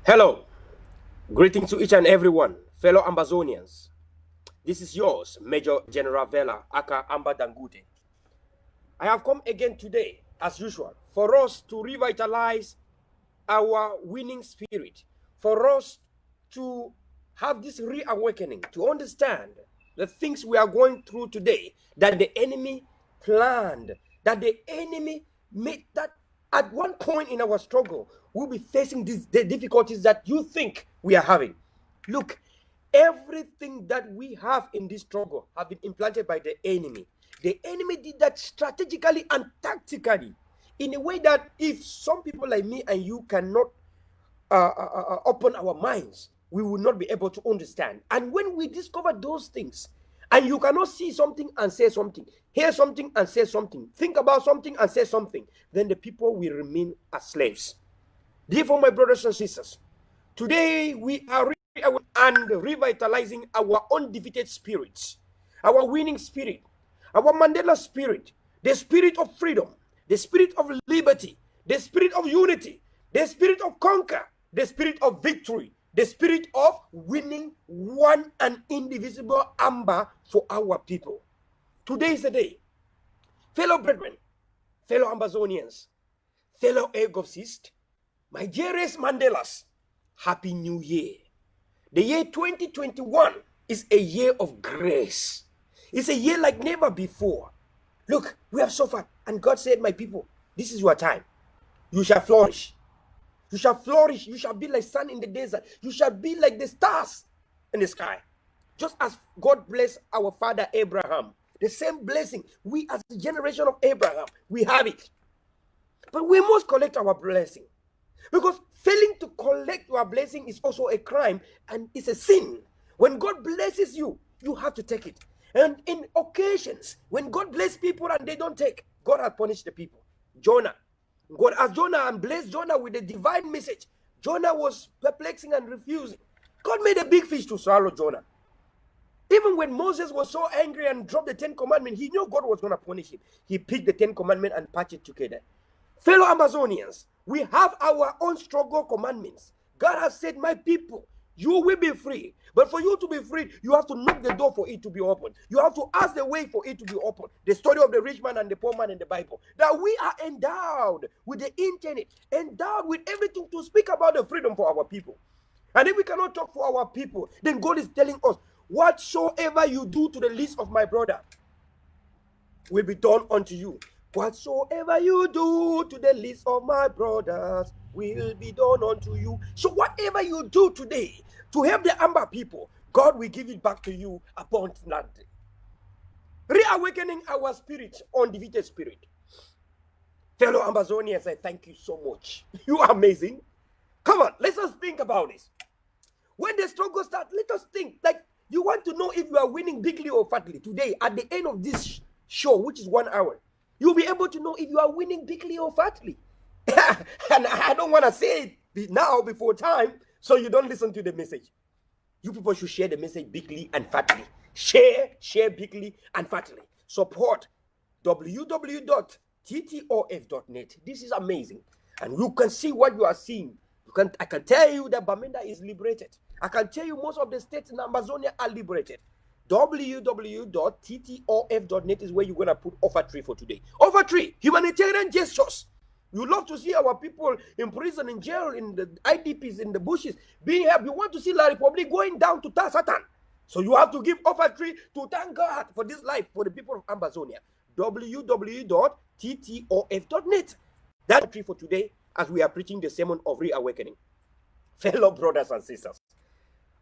Hello, greetings to each and everyone, fellow Ambazonians. This is yours, Major General Verla, aka Amba Dangute. I have come again today, as usual, for us to revitalize our winning spirit, for us to have this reawakening, to understand the things we are going through today that the enemy planned, that the enemy made, that at one point in our struggle, we'll be facing the difficulties that you think we are having. Look, everything that we have in this struggle have been implanted by the enemy. The enemy did that strategically and tactically in a way that if some people like me and you cannot open our minds, we will not be able to understand. And when we discover those things, and you cannot see something and say something, hear something and say something, think about something and say something, then the people will remain as slaves. Therefore, my brothers and sisters, today we are and revitalizing our undefeated spirits, our winning spirit, our Mandela spirit, the spirit of freedom, the spirit of liberty, the spirit of unity, the spirit of conquer, the spirit of victory, the spirit of winning one and indivisible amber for our people. Today is the day. Fellow brethren, fellow Ambazonians, fellow Egopsists, my dearest Mandelas, Happy New Year. The year 2021 is a year of grace. It's a year like never before. Look, we have suffered, and God said, my people, this is your time. You shall flourish. You shall flourish. You shall be like sun in the desert. You shall be like the stars in the sky. Just as God blessed our father Abraham, the same blessing, we as the generation of Abraham, we have it. But we must collect our blessing. Because failing to collect your blessing is also a crime and it's a sin. When God blesses you, you have to take it. And in occasions, when God bless people and they don't take, God has punished the people. Jonah. God asked Jonah and blessed Jonah with a divine message. Jonah was perplexing and refusing. God made a big fish to swallow Jonah. Even when Moses was so angry and dropped the 10 Commandments, he knew God was going to punish him. He picked the 10 Commandments and patched it together. Fellow Amazonians, we have our own struggle commandments. God has said, my people, you will be free. But for you to be free, you have to knock the door for it to be open. You have to ask the way for it to be open. The story of the rich man and the poor man in the Bible. That we are endowed with the internet, endowed with everything to speak about the freedom for our people. And if we cannot talk for our people, then God is telling us, whatsoever you do to the least of my brother will be done unto you. Whatsoever you do to the least of my brothers will be done unto you. So whatever you do today to help the Amber people, God will give it back to you abundantly. Reawakening our spirit, undefeated spirit. Fellow Ambazonians, I thank you so much. You are amazing. Come on, let's just think about this. When the struggle starts, let us think. Like, you want to know if you are winning bigly or fatly today at the end of this show, which is 1 hour. You'll be able to know if you are winning bigly or fatly. And I don't want to say it now before time, so you don't listen to the message. You people should share the message bigly and fatly. Share bigly and fatly. Support www.ttof.net. This is amazing. And you can see what you are seeing. I can tell you that Bamenda is liberated. I can tell you most of the states in Amazonia are liberated. www.ttof.net is where you're going to put offer tree for today. Offer tree, humanitarian gestures. You love to see our people in prison, in jail, in the IDPs, in the bushes, being helped. You want to see La Republic going down to Satan. So you have to give offer tree to thank God for this life for the people of Amazonia. www.ttof.net. That's tree for today as we are preaching the sermon of reawakening. Fellow brothers and sisters,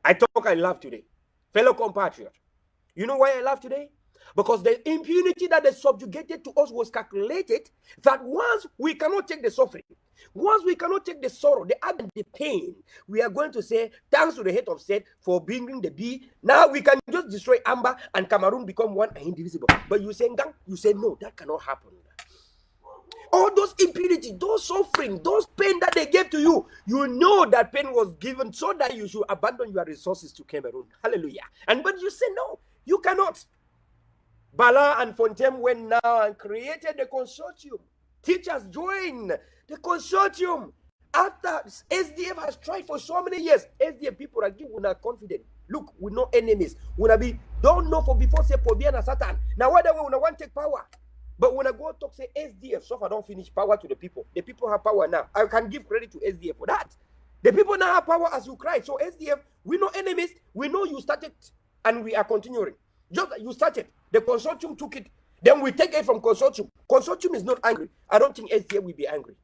I talk and laugh today. Fellow compatriots, you know why I laugh today? Because the impunity that is subjugated to us was calculated that once we cannot take the suffering, once we cannot take the sorrow, the agony, the pain, we are going to say, thanks to the head of state for bringing the bee. Now we can just destroy Amber and Cameroon become one and indivisible. But you say, Ngang, you say, no, that cannot happen. All those impurity, those suffering, those pain that they gave to you, you know that pain was given so that you should abandon your resources to Cameroon. Hallelujah. And but you say, no, you cannot. Bala and Fontem went now and created the consortium. Teachers joined the consortium. After SDF has tried for so many years, SDF people are giving una confident. Look, we no enemies. Una be don't know for before say Pobia and Satan. Now whether we una want take power. But when I go talk say SDF, so far don't finish power to the people. The people have power now. I can give credit to SDF for that. The people now have power as you cry. So SDF, we know enemies. We know you started and we are continuing. Just you started. The consortium took it. Then we take it from consortium. Consortium is not angry. I don't think SDF will be angry.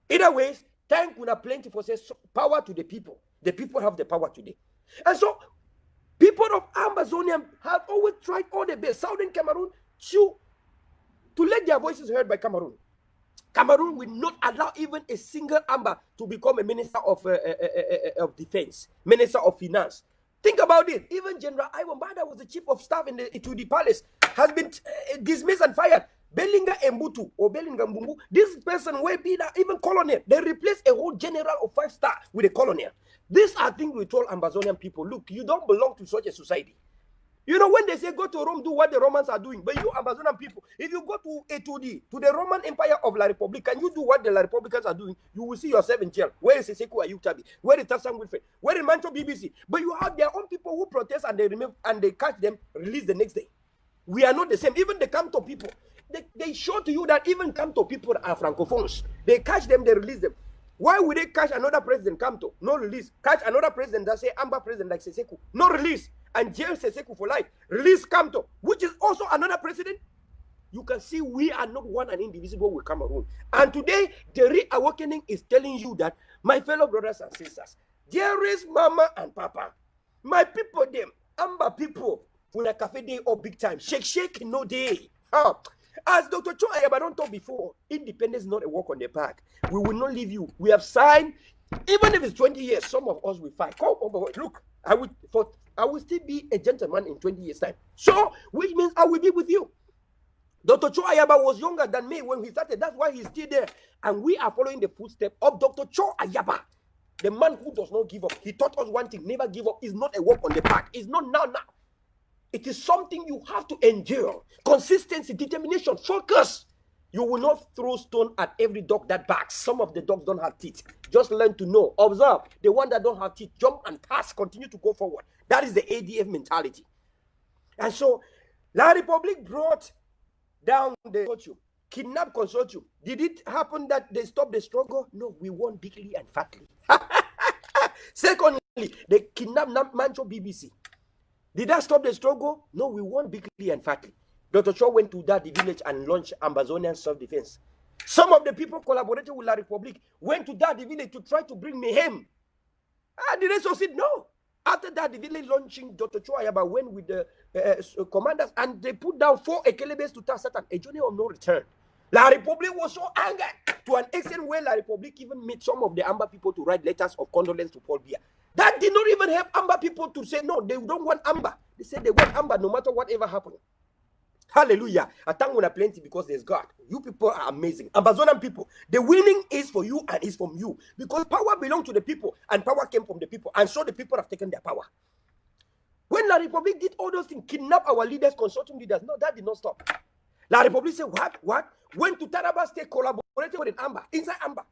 Either ways, thank una plenty for say power to the people. The people have the power today. And so people of Ambazonia have always tried all the best. Southern Cameroon to let their voices heard by Cameroon. Cameroon will not allow even a single Amba to become a minister of defense, minister of finance. Think about it. Even General Iwan Bada was the chief of staff to the palace, has been dismissed and fired. Belinga Mbutu or Belinga Mbumbu, this person will be even colonel. They replace a whole general of 5-star with a colonel. These are things we told Ambazonian people. Look, you don't belong to such a society. You know, when they say go to Rome, do what the Romans are doing. But you Amazonian people, if you go to the Roman Empire of La Republic, and you do what the La Republicans are doing, you will see yourself in jail. Where is Seseku Ayuktabi? Where is Tassan Wilfred? Where is Mancho BBC? But you have their own people who protest and they remove and they catch them, release the next day. We are not the same. Even the Kamto people, they show to you that even Kamto people are francophones. They catch them, they release them. Why would they catch another president, Kamto? No release. Catch another president that say Amba president like Seseku. No release. And jail Seseku for life. Release Kamto, which is also another president. You can see we are not one and indivisible with Cameroon. And today, the reawakening is telling you that, my fellow brothers and sisters, there is mama and papa. My people, them, Amba people, when a cafe day or big time, shake, no day. As Dr. Cho Ayaba don't talk before, independence is not a walk on the park. We will not leave you. We have signed, even if it's 20 years, some of us will fight. Look, I will still be a gentleman in 20 years' time. So, which means I will be with you. Dr. Cho Ayaba was younger than me when he started. That's why he's still there. And we are following the footsteps of Dr. Cho Ayaba, the man who does not give up. He taught us one thing, never give up. It's not a walk on the park. It's not now. It is something you have to endure. Consistency, determination, focus. You will not throw stone at every dog that barks. Some of the dogs don't have teeth. Just learn to know. Observe. The one that don't have teeth, jump and pass. Continue to go forward. That is the ADF mentality. And so, La Republic brought down the consortium, kidnap consortium. Did it happen that they stopped the struggle? No, we won bigly and fatly. Secondly, they kidnapped Mancho BBC. Did that stop the struggle? No, we won bigly and fatly. Dr. Cho went to that village and launched Ambazonian self-defense. Some of the people collaborated with La Republic, went to that village to try to bring mayhem. Did they succeed? No. After that, the village launching, Dr. Cho Ayaba went with the commanders and they put down 4 Ekelebes to Satan, a journey of no return. La Republic was so angered to an extent where La Republic even made some of the Amba people to write letters of condolence to Paul Biya. That did not even help Amba people to say, no, they don't want Amba. They said they want Amba no matter whatever happened. Hallelujah. I thank you plenty because there's God. You people are amazing. Amazonian people, the winning is for you and is from you. Because power belongs to the people and power came from the people. And so the people have taken their power. When La Republic did all those things, kidnap our leaders, consulting leaders, no, that did not stop. La Republic said, what? Went to Taraba State, collaborated with an Amba, inside Amba.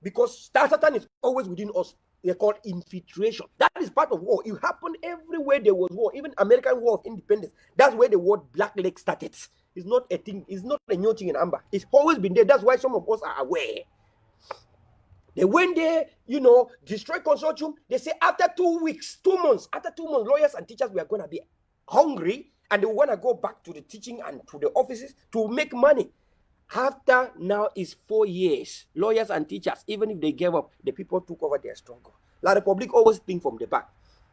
Because Satan is always within us. They're called infiltration. That is part of war. It happened everywhere there was war. Even American War of Independence. That's where the word Black Lake started. It's not a thing. It's not a new thing in Amba. It's always been there. That's why some of us are aware. They went there, destroy consortium. They say after 2 weeks, 2 months, lawyers and teachers were going to be hungry and they want to go back to the teaching and to the offices to make money. After now is 4 years, lawyers and teachers, even if they gave up, the people took over their struggle. La Republic always think from the back.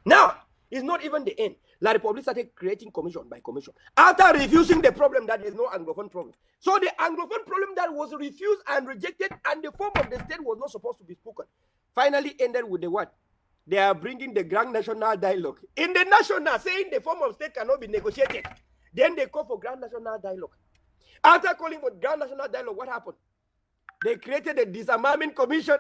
Now, it's not even the end. La Republic started creating commission by commission. After refusing the problem that there is no Anglophone problem. So the Anglophone problem that was refused and rejected and the form of the state was not supposed to be spoken. Finally ended with the what? They are bringing the Grand National Dialogue. In the national, saying the form of state cannot be negotiated. Then they call for Grand National Dialogue. After calling for Grand National Dialogue, what happened? They created a disarmament commission.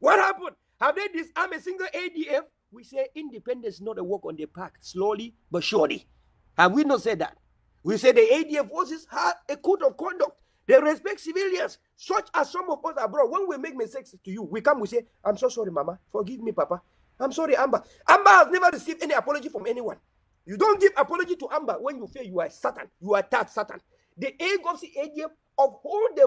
What happened? Have they disarmed a single ADF? We say independence is not a walk on the park, slowly but surely. Have we not said that? We say the ADF forces had a code of conduct. They respect civilians, such as some of us abroad. When we make mistakes to you, we come, we say, I'm so sorry, Mama. Forgive me, Papa. I'm sorry, Amber. Amber has never received any apology from anyone. You don't give apology to Amber when you feel you are Satan. You attack Satan. The aim of the AGF uphold the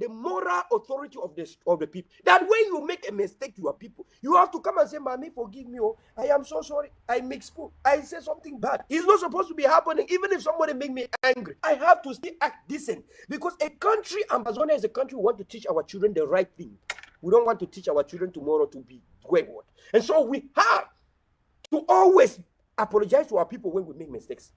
moral authority of the people. That when you make a mistake to your people, you have to come and say, Mommy, forgive me. Oh, I am so sorry. I misspoke. I said something bad. It's not supposed to be happening. Even if somebody make me angry, I have to still act decent. Because a country, Amazonia is a country we want to teach our children the right thing. We don't want to teach our children tomorrow to be wayward. And so we have to always apologize to our people when we make mistakes.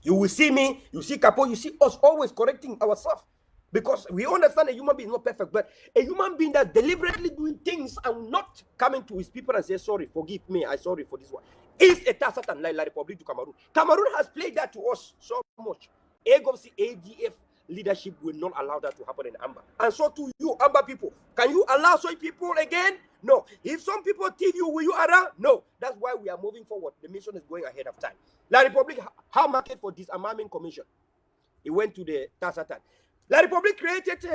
You will see me, you see Capo, you see us always correcting ourselves. Because we understand a human being is not perfect, but a human being that's deliberately doing things and not coming to his people and say, sorry, forgive me, I'm sorry for this one, is a Satan like La Republic to Cameroon. Cameroon has played that to us so much. AGF leadership will not allow that to happen in Amber. And so to you, Amber people, can you allow such people again? No. If some people thief you, will you allow? No. That's why we are moving forward. The mission is going ahead of time. La Republic, how market for disarmament commission? It went to the Tasatan. La Republic created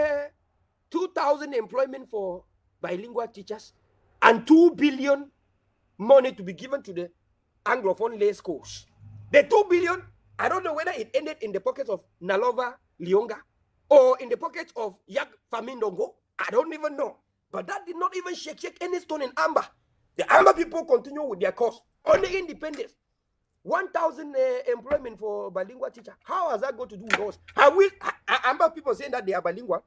2,000 employment for bilingual teachers and 2 billion money to be given to the Anglophone lay schools. The 2 billion, I don't know whether it ended in the pockets of Nalova Lionga or in the pockets of Yak Famindongo. I don't even know. But that did not even shake any stone in Amber. The Amber people continue with their cause on the independence. 1,000 employment for bilingual teacher. How has that got to do with us? Have we Amber people saying that they are bilingual?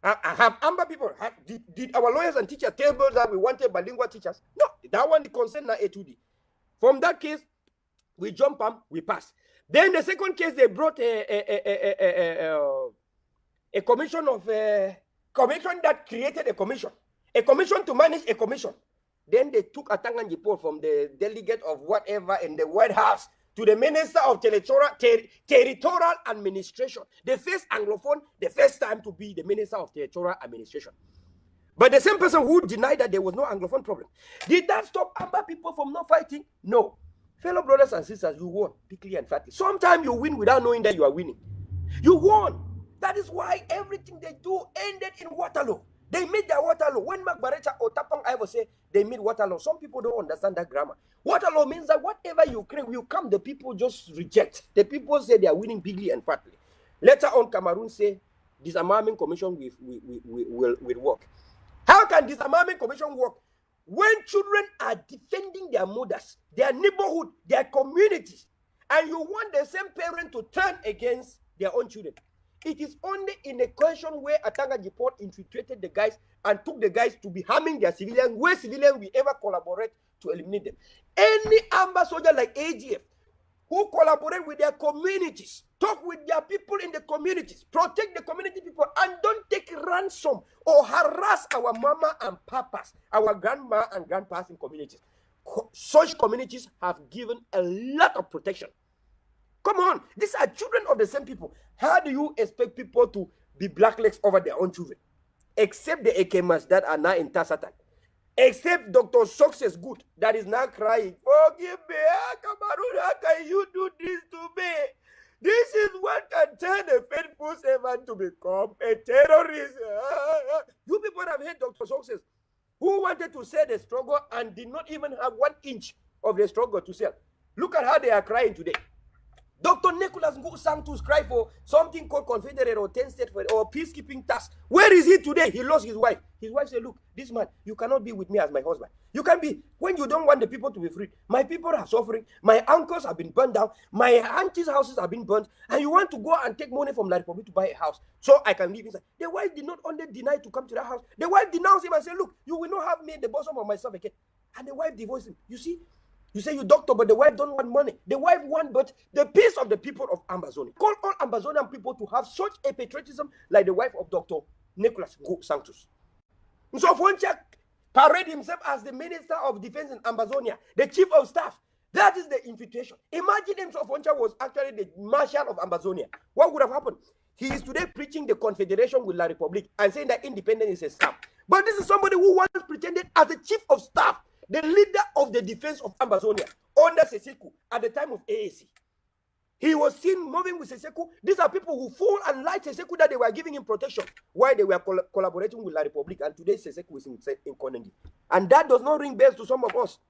Have Amber people did our lawyers and teachers tell us that we wanted bilingual teachers? No, that one the concern na A2D. From that case, we jump up, we pass. Then the second case, they brought a commission of commission that created a commission to manage a commission. Then they took a Tangan report from the delegate of whatever in the White House to the Minister of Territorial Administration. The first Anglophone, the first time to be the Minister of Territorial Administration. But the same person who denied that there was no Anglophone problem. Did that stop Amber people from not fighting? No. Fellow brothers and sisters, you won, quickly and fatly. Sometimes you win without knowing that you are winning. You won. That is why everything they do ended in Waterloo. They made their Waterloo. When Mark Barecha or Tapang Ivo say they made Waterloo, some people don't understand that grammar. Waterloo means that whatever you claim, you come, the people just reject. The people say they are winning bigly and fatly. Later on, Cameroon say disarmament commission will work. How can disarmament commission work when children are defending their mothers, their neighborhood, their communities, and you want the same parent to turn against their own children? It is only in a question where Atanga Jiport infiltrated the guys and took the guys to be harming their civilians, where civilians will ever collaborate to eliminate them. Any Amber soldier like AGF who collaborate with their communities, talk with their people in the communities, protect the community people, and don't take ransom or harass our mama and papas, our grandma and grandpas in communities. Such communities have given a lot of protection. Come on, these are children of the same people. How do you expect people to be blacklegs over their own children? Except the AKMs that are now in Tasatan. Except Dr. Success Good that is now crying, forgive me, Cameroon, how can you do this to me? This is what can turn a faithful servant to become a terrorist. You people have heard Dr. Success, who wanted to sell the struggle and did not even have 1 inch of the struggle to sell. Look at how they are crying today. Dr. Nicholas Sanctus cried for something called Confederate or 10 state or peacekeeping task. Where is he today? He lost his wife. His wife said, look, this man, you cannot be with me as my husband. You can be when you don't want the people to be free. My people are suffering. My uncles have been burned down. My aunties' houses have been burnt. And you want to go and take money from La Republic to buy a house so I can live inside. The wife did not only deny to come to the house. The wife denounced him and said, look, you will not have me in the bosom of myself again. And the wife divorced him. You see? You say you doctor, but the wife don't want money. The wife want but the peace of the people of Ambazonia. Call all Ambazonian people to have such a patriotism like the wife of Dr. Nicholas Sanctus. So Foncha parade himself as the Minister of Defense in Ambazonia, the Chief of Staff. That is the invitation. Imagine himself, Foncha was actually the Marshal of Ambazonia. What would have happened? He is today preaching the confederation with La Republic and saying that independence is a scam. But this is somebody who once pretended as the Chief of Staff, the leader of the defense of Ambazonia under Sesiku at the time of AAC. He was seen moving with Seseku. These are people who fool and lied Seseku that they were giving him protection while they were collaborating with La Republic. And today Seseku is in Konengi. And that does not ring bells to some of us.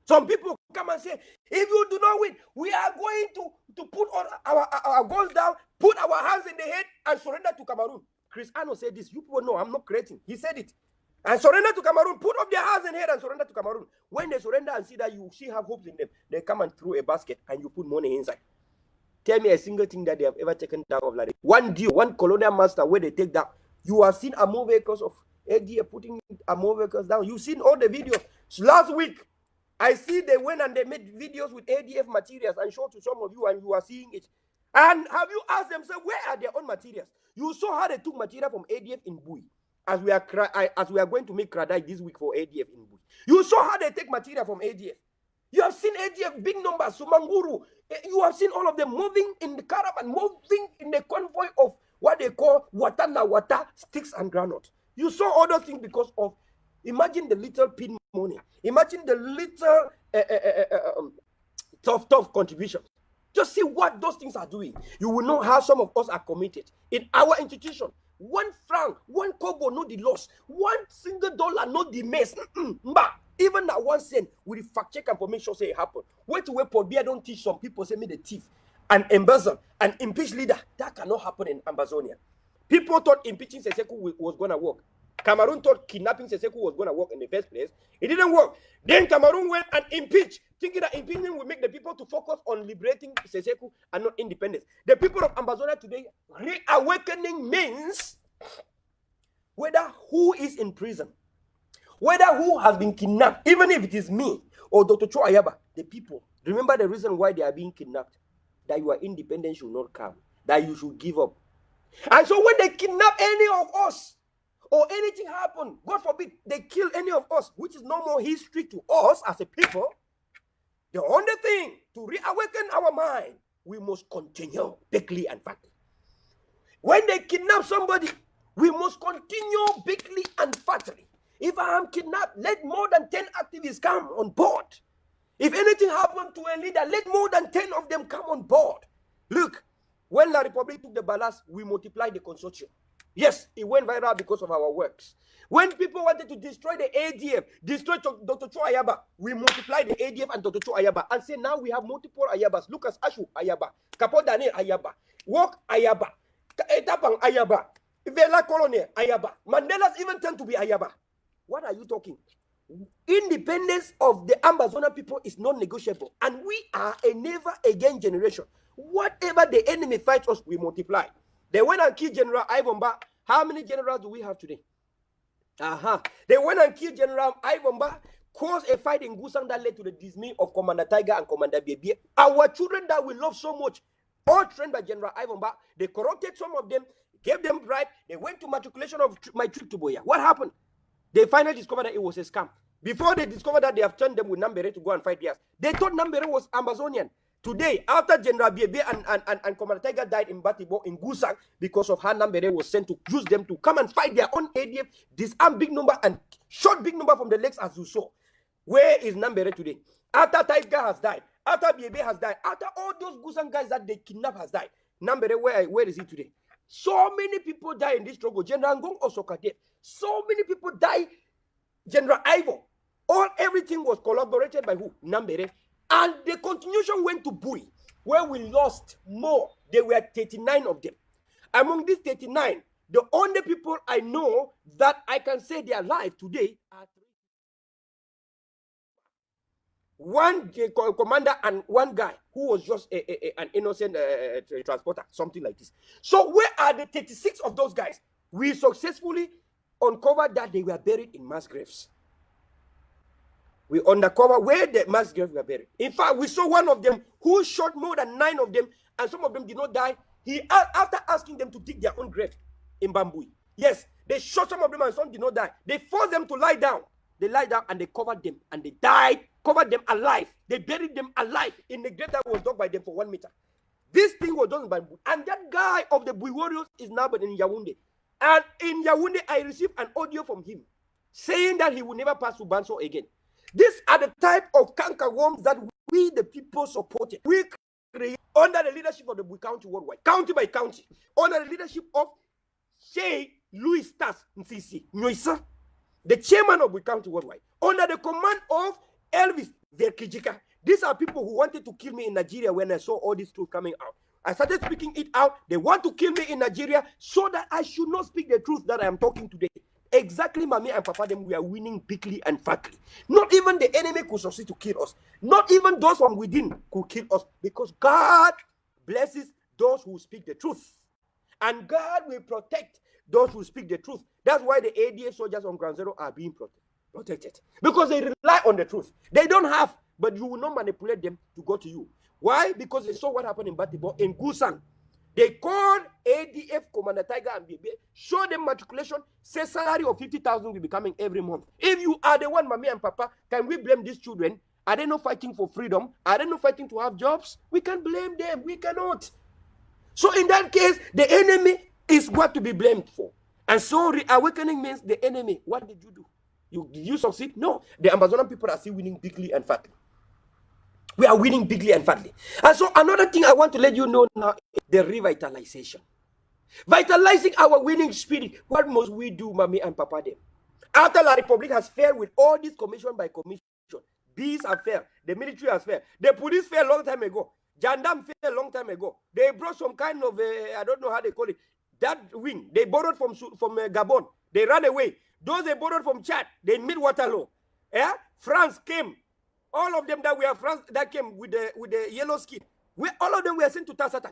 Some people come and say, if you do not win, we are going to put on our guns down, put our hands in the head, and surrender to Cameroon. Chris Ano said this. You people know, I'm not creating. He said it. And surrender to Cameroon. Put up their hands in the head and surrender to Cameroon. When they surrender and see that you still have hopes in them, they come and throw a basket and you put money inside. Tell me a single thing that they have ever taken down of like one deal, one colonial master where they take that. You have seen more vehicles of ADF putting more vehicles down. You've seen all the videos. Last week, I see they went and they made videos with ADF materials and showed to some of you, and you are seeing it. And have you asked themselves, where are their own materials? You saw how they took material from ADF in Bui. As we are going to make Kradai this week for ADF in Bui. You saw how they take material from ADF. You have seen ADF, big numbers, Sumanguru. You have seen all of them moving in the caravan, moving in the convoy of what they call Watana Wata, sticks and granite. You saw all those things because of, imagine the little pin money. Imagine the little tough contributions. Just see what those things are doing. You will know how some of us are committed. In our institution, 1 franc, 1 kobo, not the loss. 1 single dollar, not the mess. Even that 1 cent, we fact check and for make sure say it happen. Wait to wait for beer, don't teach some people, say me the thief and embezzle and impeach leader. That cannot happen in Ambazonia. People thought impeaching Seseku was going to work. Cameroon thought kidnapping Seseku was going to work in the first place. It didn't work. Then Cameroon went and impeached, thinking that impeachment would make the people to focus on liberating Seseku and not independence. The people of Ambazonia today, reawakening means whether who is in prison, whether who has been kidnapped, even if it is me or Dr. Cho Ayaba, the people, remember the reason why they are being kidnapped, that your independence should not come, that you should give up. And so when they kidnap any of us, or anything happen, God forbid, they kill any of us, which is no more history to us as a people, the only thing to reawaken our mind, we must continue bigly and fatly. When they kidnap somebody, we must continue bigly and fatly. If I am kidnapped, let more than 10 activists come on board. If anything happened to a leader, let more than 10 of them come on board. Look, when La Republic took the ballast, we multiplied the consortium. Yes, it went viral because of our works. When people wanted to destroy the ADF, destroy Dr. Cho Ayaba, we multiplied the ADF and Dr. Cho Ayaba and say now we have multiple Ayabas. Lucas Ashu Ayaba, Capo Daniel Ayaba, Walk Ayaba, Etapang Ayaba, Verla Colonel Ayaba. Mandela's even turned to be Ayaba. What are you talking? Independence of the Ambazonia people is non-negotiable. And we are a never again generation. Whatever the enemy fights us, we multiply. They went and killed General Ivan Ba. How many generals do we have today? They went and killed General Ivan Ba, caused a fight in Gusang that led to the dismay of Commander Tiger and Commander Bebe. Our children that we love so much, all trained by General Ivan Ba, they corrupted some of them, gave them bribe, they went to matriculation of my trip to Boya. What happened? They finally discovered that it was a scam. Before they discovered that they have turned them with Nambere to go and fight theirs, they thought Nambere was Amazonian. Today, after General Bebe and Commander Tiger died in Batibo, in Gusang, because of how Nambere was sent to use them to come and fight their own ADF, disarm big number and shot big number from the legs as you saw. Where is Nambere today? After Tiger has died, after Bebe has died, after all those Gusang guys that they kidnapped has died, Nambere, where is he today? So many people die in this struggle. General Ngong Osokate. So many people die. General Ivo. Everything was collaborated by who? Nambere. And the continuation went to Bui, where we lost more. There were 39 of them. Among these 39, the only people I know that I can say they are alive today are 3. One commander and one guy who was just an innocent transporter, something like this. So where are the 36 of those guys? We successfully uncovered that they were buried in mass graves. We uncovered where the mass graves were buried. In fact, we saw one of them who shot more than 9 of them, and some of them did not die. After asking them to dig their own grave in Bambui. Yes, they shot some of them and some did not die. They forced them to lie down. They lied down and they covered them and they died, covered them alive. They buried them alive in the grave that was dug by them for 1 meter. This thing was done by Bui. And that guy of the Bui warriors is now in Yaoundé. And in Yaoundé, I received an audio from him saying that he will never pass to Banso again. These are the type of canker worms that we, the people, supported. We create under the leadership of the Bui County Worldwide, county by county, under the leadership of Shea Louis Tas Nsisi Nyoisa, the chairman of Bui County Worldwide, under the command of Elvis Verkijika. These are people who wanted to kill me in Nigeria when I saw all this truth coming out. I started speaking it out. They want to kill me in Nigeria so that I should not speak the truth that I am talking today. Exactly, Mommy and Papa, them, we are winning bigly and fatly. Not even the enemy could succeed to kill us. Not even those from within could kill us, because God blesses those who speak the truth. And God will protect those who speak the truth. That's why the ADA soldiers on Ground Zero are being protected. Because they rely on the truth. They don't have, but you will not manipulate them to go to you. Why? Because they saw what happened in Batibo, in Gusan. They called ADF Commander Tiger and Bebe, show them matriculation, say salary of 50,000 will be coming every month. If you are the one, Mommy and Papa, can we blame these children? Are they not fighting for freedom? Are they not fighting to have jobs? We can blame them. We cannot. So in that case, the enemy is what to be blamed for. And so reawakening means the enemy. What did you do? Did you succeed? No. The Amazonian people are still winning bigly and fatly. We are winning bigly and fatly. And so another thing I want to let you know now is the revitalization. Vitalizing our winning spirit. What must we do, Mommy and Papa them? After La Republic has failed with all this commission by commission, bees have failed, the military has failed, the police failed a long time ago, Jandam failed a long time ago. They brought some kind of, I don't know how they call it, that wing. They borrowed from Gabon. They ran away. Those they borrowed from Chad, they made Waterloo. Yeah? France came. All of them that were France that came with the yellow skin, all of them were sent to Tasatan.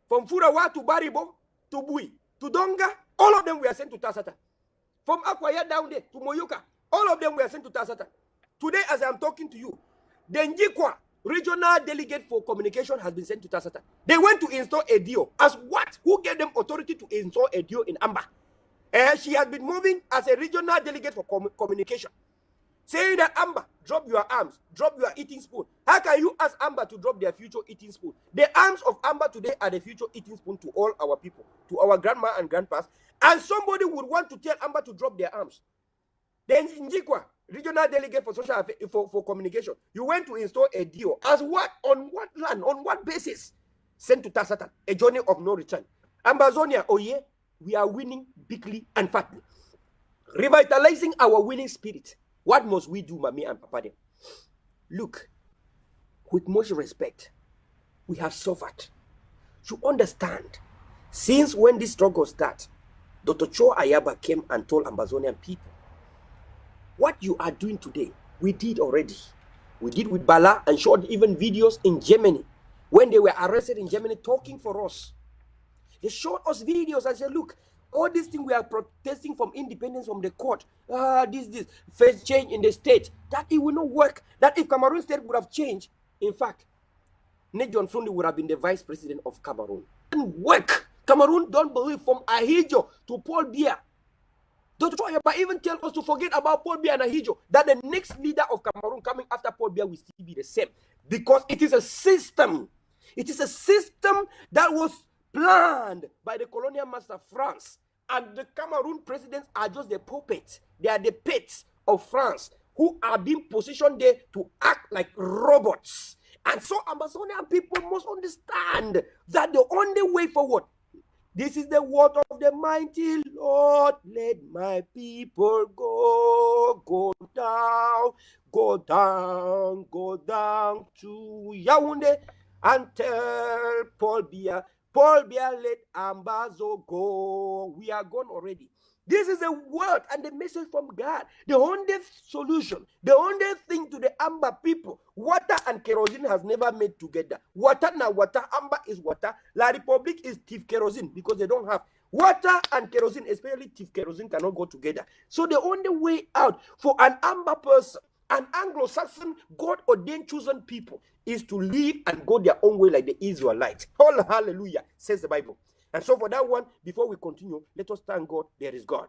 From Furawa to Baribo to Bui to Donga, all of them were sent to Tasatan. From Akwaya down there to Moyoka, all of them were sent to Tasatan. Today, as I am talking to you, the Njikwa regional delegate for communication has been sent to Tasatan. They went to install a DO. As what? Who gave them authority to install a DO in Amba? She has been moving as a regional delegate for communication, saying that Amber, drop your arms, drop your eating spoon. How can you ask Amber to drop their future eating spoon? The arms of Amber today are the future eating spoon to all our people, to our grandma and grandpas. And somebody would want to tell Amber to drop their arms. Then Njikwa, regional delegate for social for communication, you went to install a deal. As what? On what land? On what basis? Sent to Tasatan, a journey of no return. Ambazonia, oh yeah, we are winning bigly and fatly. Revitalizing our winning spirit. What must we do, Mommy and Papa them? Look, with much respect, we have suffered. To understand, since when this struggle started, Dr. Cho Ayaba came and told Ambazonian people, what you are doing today, we did already. We did with Bala and showed even videos in Germany. When they were arrested in Germany talking for us, they showed us videos and said, look, all these things we are protesting from independence from the court, this first change in the state, that it will not work. That if Cameroon state would have changed, in fact, John Fundi would have been the vice president of Cameroon. It didn't work. Cameroon don't believe from Ahijo to Paul Biya. Dr. Choyaba even tell us to forget about Paul Biya and Ahijo, that the next leader of Cameroon coming after Paul Biya will still be the same. Because it is a system. It is a system that was planned by the colonial master France. And the Cameroon presidents are just the puppets. They are the pets of France who are being positioned there to act like robots. And so Amazonian people must understand that the only way forward, this is the word of the mighty Lord. Let my people go down, go down, go down to Yaoundé and tell Paul Biya, let Ambazo go. We are gone already. This is a word and a message from God. The only solution, the only thing to the Amba people, water and kerosene has never made together. Water now water, Amba is water. La Republic is thief kerosene because they don't have. Water and kerosene, especially thief kerosene, cannot go together. So the only way out for an Amba person, an Anglo-Saxon, God-ordained chosen people, is to live and go their own way like the Israelites. Oh, hallelujah, says the Bible. And so for that one, before we continue, let us thank God, there is God.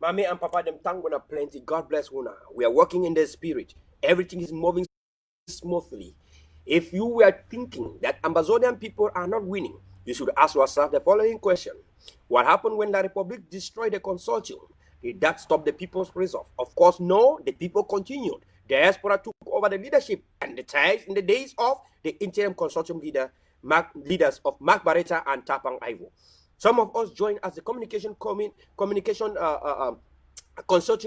Mommy and Papa, them thank Una plenty. God bless Una. We are working in the spirit. Everything is moving smoothly. If you were thinking that Amazonian people are not winning, you should ask yourself the following question. What happened when the Republic destroyed the consortium? Did that stop the people's resolve? Of course, no. The people continued. Diaspora took over the leadership and the ties in the days of the interim consortium leaders of Mark Barretta and Tapang Ivo. Some of us joined as the consortium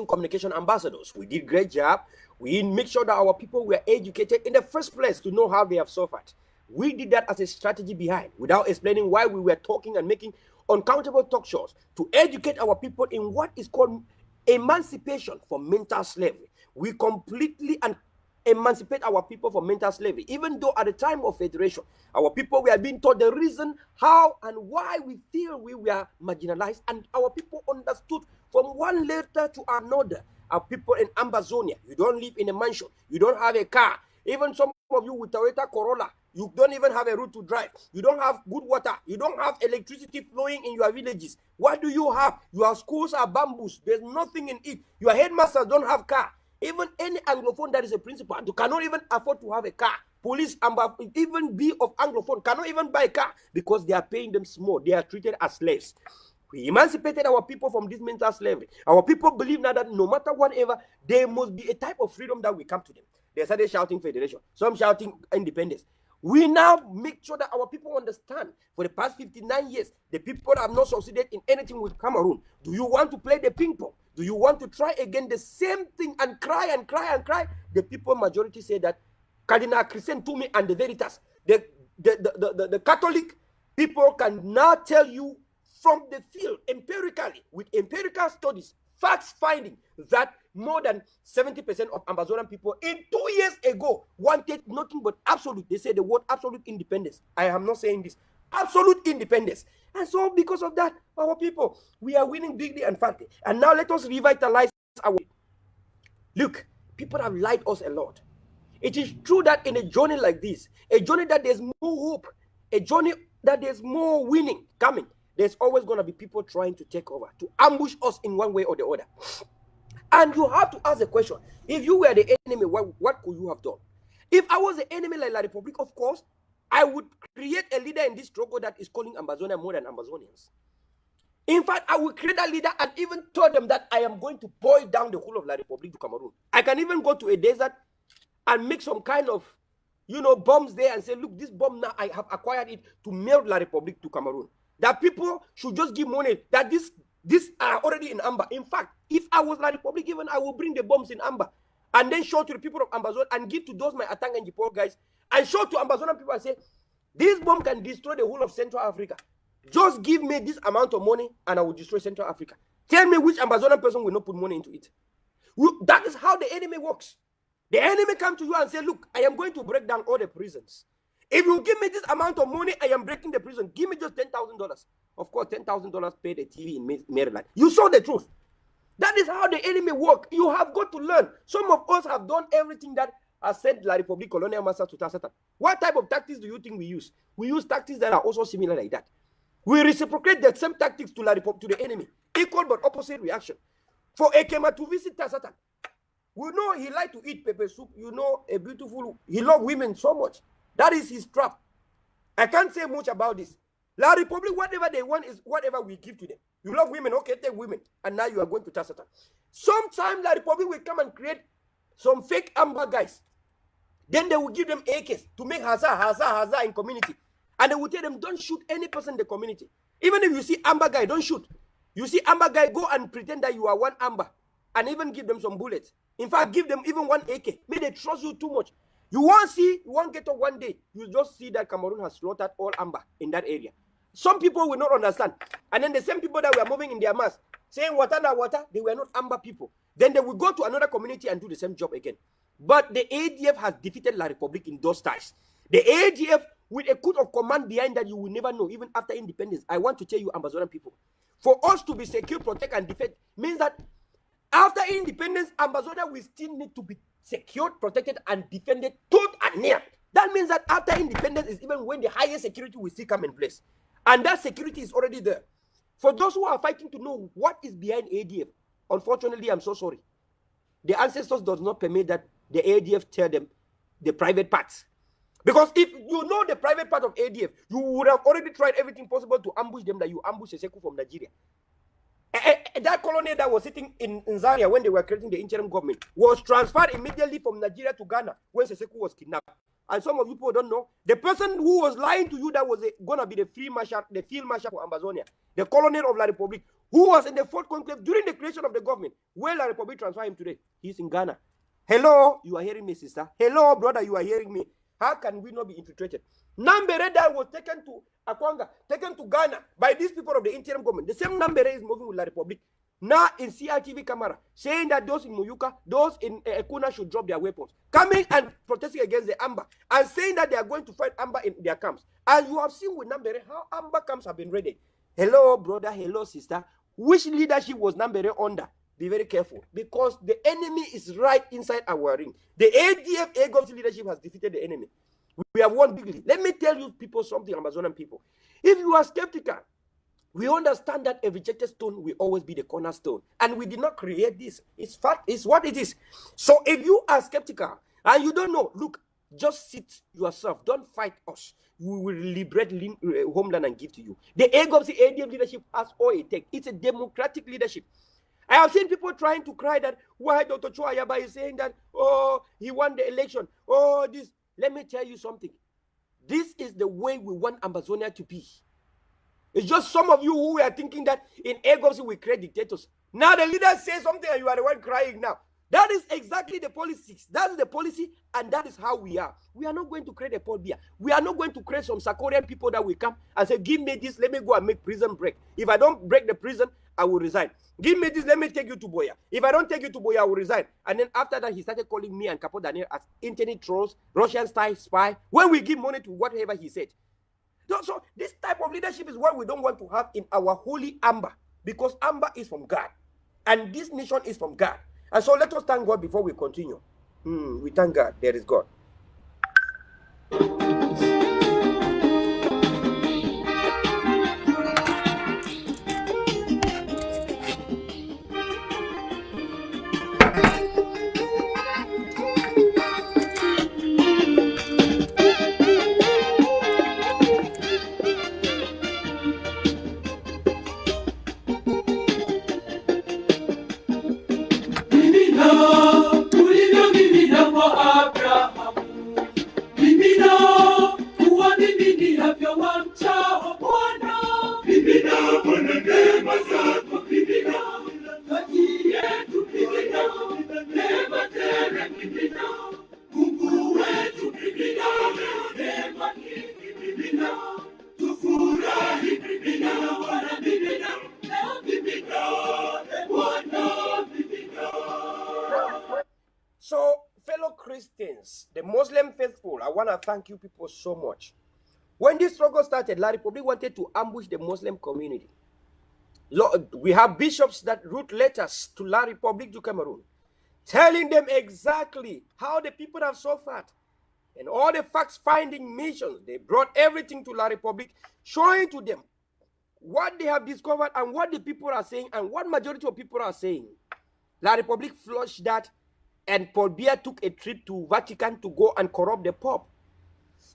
communication ambassadors. We did a great job. We make sure that our people were educated in the first place to know how they have suffered. We did that as a strategy behind, without explaining why we were talking and making uncountable talk shows to educate our people in what is called emancipation from mental slavery. We completely emancipate our people from mental slavery, even though at the time of federation, our people were being taught the reason how and why we feel we were marginalized, and our people understood from one letter to another. Our people in Ambazonia, you don't live in a mansion, you don't have a car. Even some of you with Toyota Corolla, you don't even have a route to drive. You don't have good water. You don't have electricity flowing in your villages. What do you have? Your schools are bamboos. There's nothing in it. Your headmasters don't have car. Even any Anglophone that is a principal, you cannot even afford to have a car. Police, even be of Anglophone, cannot even buy a car because they are paying them small. They are treated as slaves. We emancipated our people from this mental slavery. Our people believe now that no matter whatever, there must be a type of freedom that will come to them. They started shouting federation, some shouting independence. We now make sure that our people understand. For the past 59 years, the people have not succeeded in anything with Cameroon. Do you want to play the ping pong? Do you want to try again the same thing and cry and cry and cry? The people majority say that Cardinal Christian Toomey and the Veritas, the Catholic people can now tell you from the field, empirically, with empirical studies, facts finding that more than 70% of Amazonian people in 2 years ago wanted nothing but absolute. They say the word absolute independence. I am not saying this. Absolute independence. And so because of that, our people, we are winning bigly and fatly. And now let us revitalize our... Look, people have lied us a lot. It is true that in a journey like this, a journey that there's more hope, a journey that there's more winning coming, there's always going to be people trying to take over, to ambush us in one way or the other. And you have to ask the question, if you were the enemy, what could you have done? If I was the enemy like La Republic, of course, I would create a leader in this struggle that is calling Amazonia more than Amazonians. In fact, I will create a leader and even tell them that I am going to boil down the whole of La Republic to Cameroon. I can even go to a desert and make some kind of, bombs there and say, look, this bomb now, I have acquired it to melt La Republic to Cameroon. That people should just give money, that these are already in amber. In fact, if I was La Republic, even I will bring the bombs in amber and then show to the people of Amazon and give to those my Atang and Jipol guys and show to Amazonian people and say, this bomb can destroy the whole of Central Africa. Just give me this amount of money and I will destroy Central Africa. Tell me which Amazonian person will not put money into it. That is how the enemy works. The enemy come to you and say, look, I am going to break down all the prisons. If you give me this amount of money, I am breaking the prison. Give me just $10,000. Of course, $10,000 paid a TV in Maryland. You saw the truth. That is how the enemy works. You have got to learn. Some of us have done everything that has said La Republic Colonial Master to Tasatan. What type of tactics do you think we use? We use tactics that are also similar like that. We reciprocate the same tactics to La Republic, to the enemy. Equal but opposite reaction. For Ekema to visit Tasatan, we know he liked to eat pepper soup. He loved women so much. That is his trap. I can't say much about this. La Republic, whatever they want is whatever we give to them. You love women, okay, take women. And now you are going to Tasatan. Sometimes La Republic will come and create some fake amber guys. Then they will give them AKs to make hazard in community. And they will tell them, don't shoot any person in the community. Even if you see amber guy, don't shoot. You see amber guy, go and pretend that you are one amber. And even give them some bullets. In fact, give them even one AK. May they trust you too much. You won't get up one day. You just see that Cameroon has slaughtered all amber in that area. Some people will not understand. And then the same people that were moving in their mass, saying water na water, they were not amber people. Then they will go to another community and do the same job again. But the ADF has defeated La Republic in those ties. The ADF, with a coup of command behind that you will never know, even after independence. I want to tell you, Amazonian people, for us to be secure, protect, and defend means that after independence, Amazonia will still need to be secured, protected, and defended tooth and nail. That means that after independence is even when the highest security will still come in place. And that security is already there. For those who are fighting to know what is behind ADF, Unfortunately, I'm so sorry. The ancestors does not permit that the ADF tell them the private parts. Because if you know the private part of ADF, you would have already tried everything possible to ambush them, that you ambush Seseku from Nigeria. That colony that was sitting in Zaria when they were creating the interim government was transferred immediately from Nigeria to Ghana when Seseku was kidnapped. And some of you people don't know, the person who was lying to you that was going to be the field marshal for Amazonia, the colonel of La Republique, who was in the fourth conclave during the creation of the government, where La Republique transferred him today. He's in Ghana. Hello, you are hearing me, sister? Hello, brother, you are hearing me? How can we not be infiltrated? Nambere that was taken to Akwanga, taken to Ghana by these people of the interim government. The same Nambere is moving with La Republique. Now in CRTV camera, saying that those in Muyuka, those in Ekuna should drop their weapons. Coming and protesting against the Amba and saying that they are going to fight Amba in their camps. And you have seen with Nambere how Amba camps have been raided. Hello, brother. Hello, sister. Which leadership was Nambere under? Be very careful, because the enemy is right inside our ring. The ADF AGOM's leadership has defeated the enemy. We have won bigly. Let me tell you people something, Amazonian people. If you are skeptical, we understand that a rejected stone will always be the cornerstone. And we did not create this. It's fact. It's what it is. So if you are skeptical and you don't know, look, just sit yourself. Don't fight us. We will liberate homeland and give to you. The AGOM's ADF leadership has all it takes. It's a democratic leadership. I have seen people trying to cry that why Dr. Chua Yaba is saying that, oh, he won the election. Oh, this. Let me tell you something. This is the way we want Amazonia to be. It's just some of you who are thinking that in AGOMS we create dictators. Now the leaders say something and you are the one crying now. That is exactly the policy. That is the policy, and that is how we are. We are not going to create a Paul Biya. We are not going to create some Sakorian people that will come and say, give me this, let me go and make prison break. If I don't break the prison, I will resign. Give me this, let me take you to Boya. If I don't take you to Boya, I will resign. And then after that, he started calling me and Capo Daniel as internet trolls, Russian-style spy, when we give money to whatever he said. So this type of leadership is what we don't want to have in our holy Amber, because Amber is from God, and this nation is from God. And so let us thank God before we continue. We thank God. There is God. So, fellow Christians, the Muslim faithful, I want to thank you people so much. When this struggle started, La Republique wanted to ambush the Muslim community. We have bishops that wrote letters to La Republique du Cameroon, telling them exactly how the people have suffered and all the facts-finding missions. They brought everything to La Republique, showing to them what they have discovered and what the people are saying and what majority of people are saying. La Republique flushed that, and Paul Biya took a trip to Vatican to go and corrupt the Pope.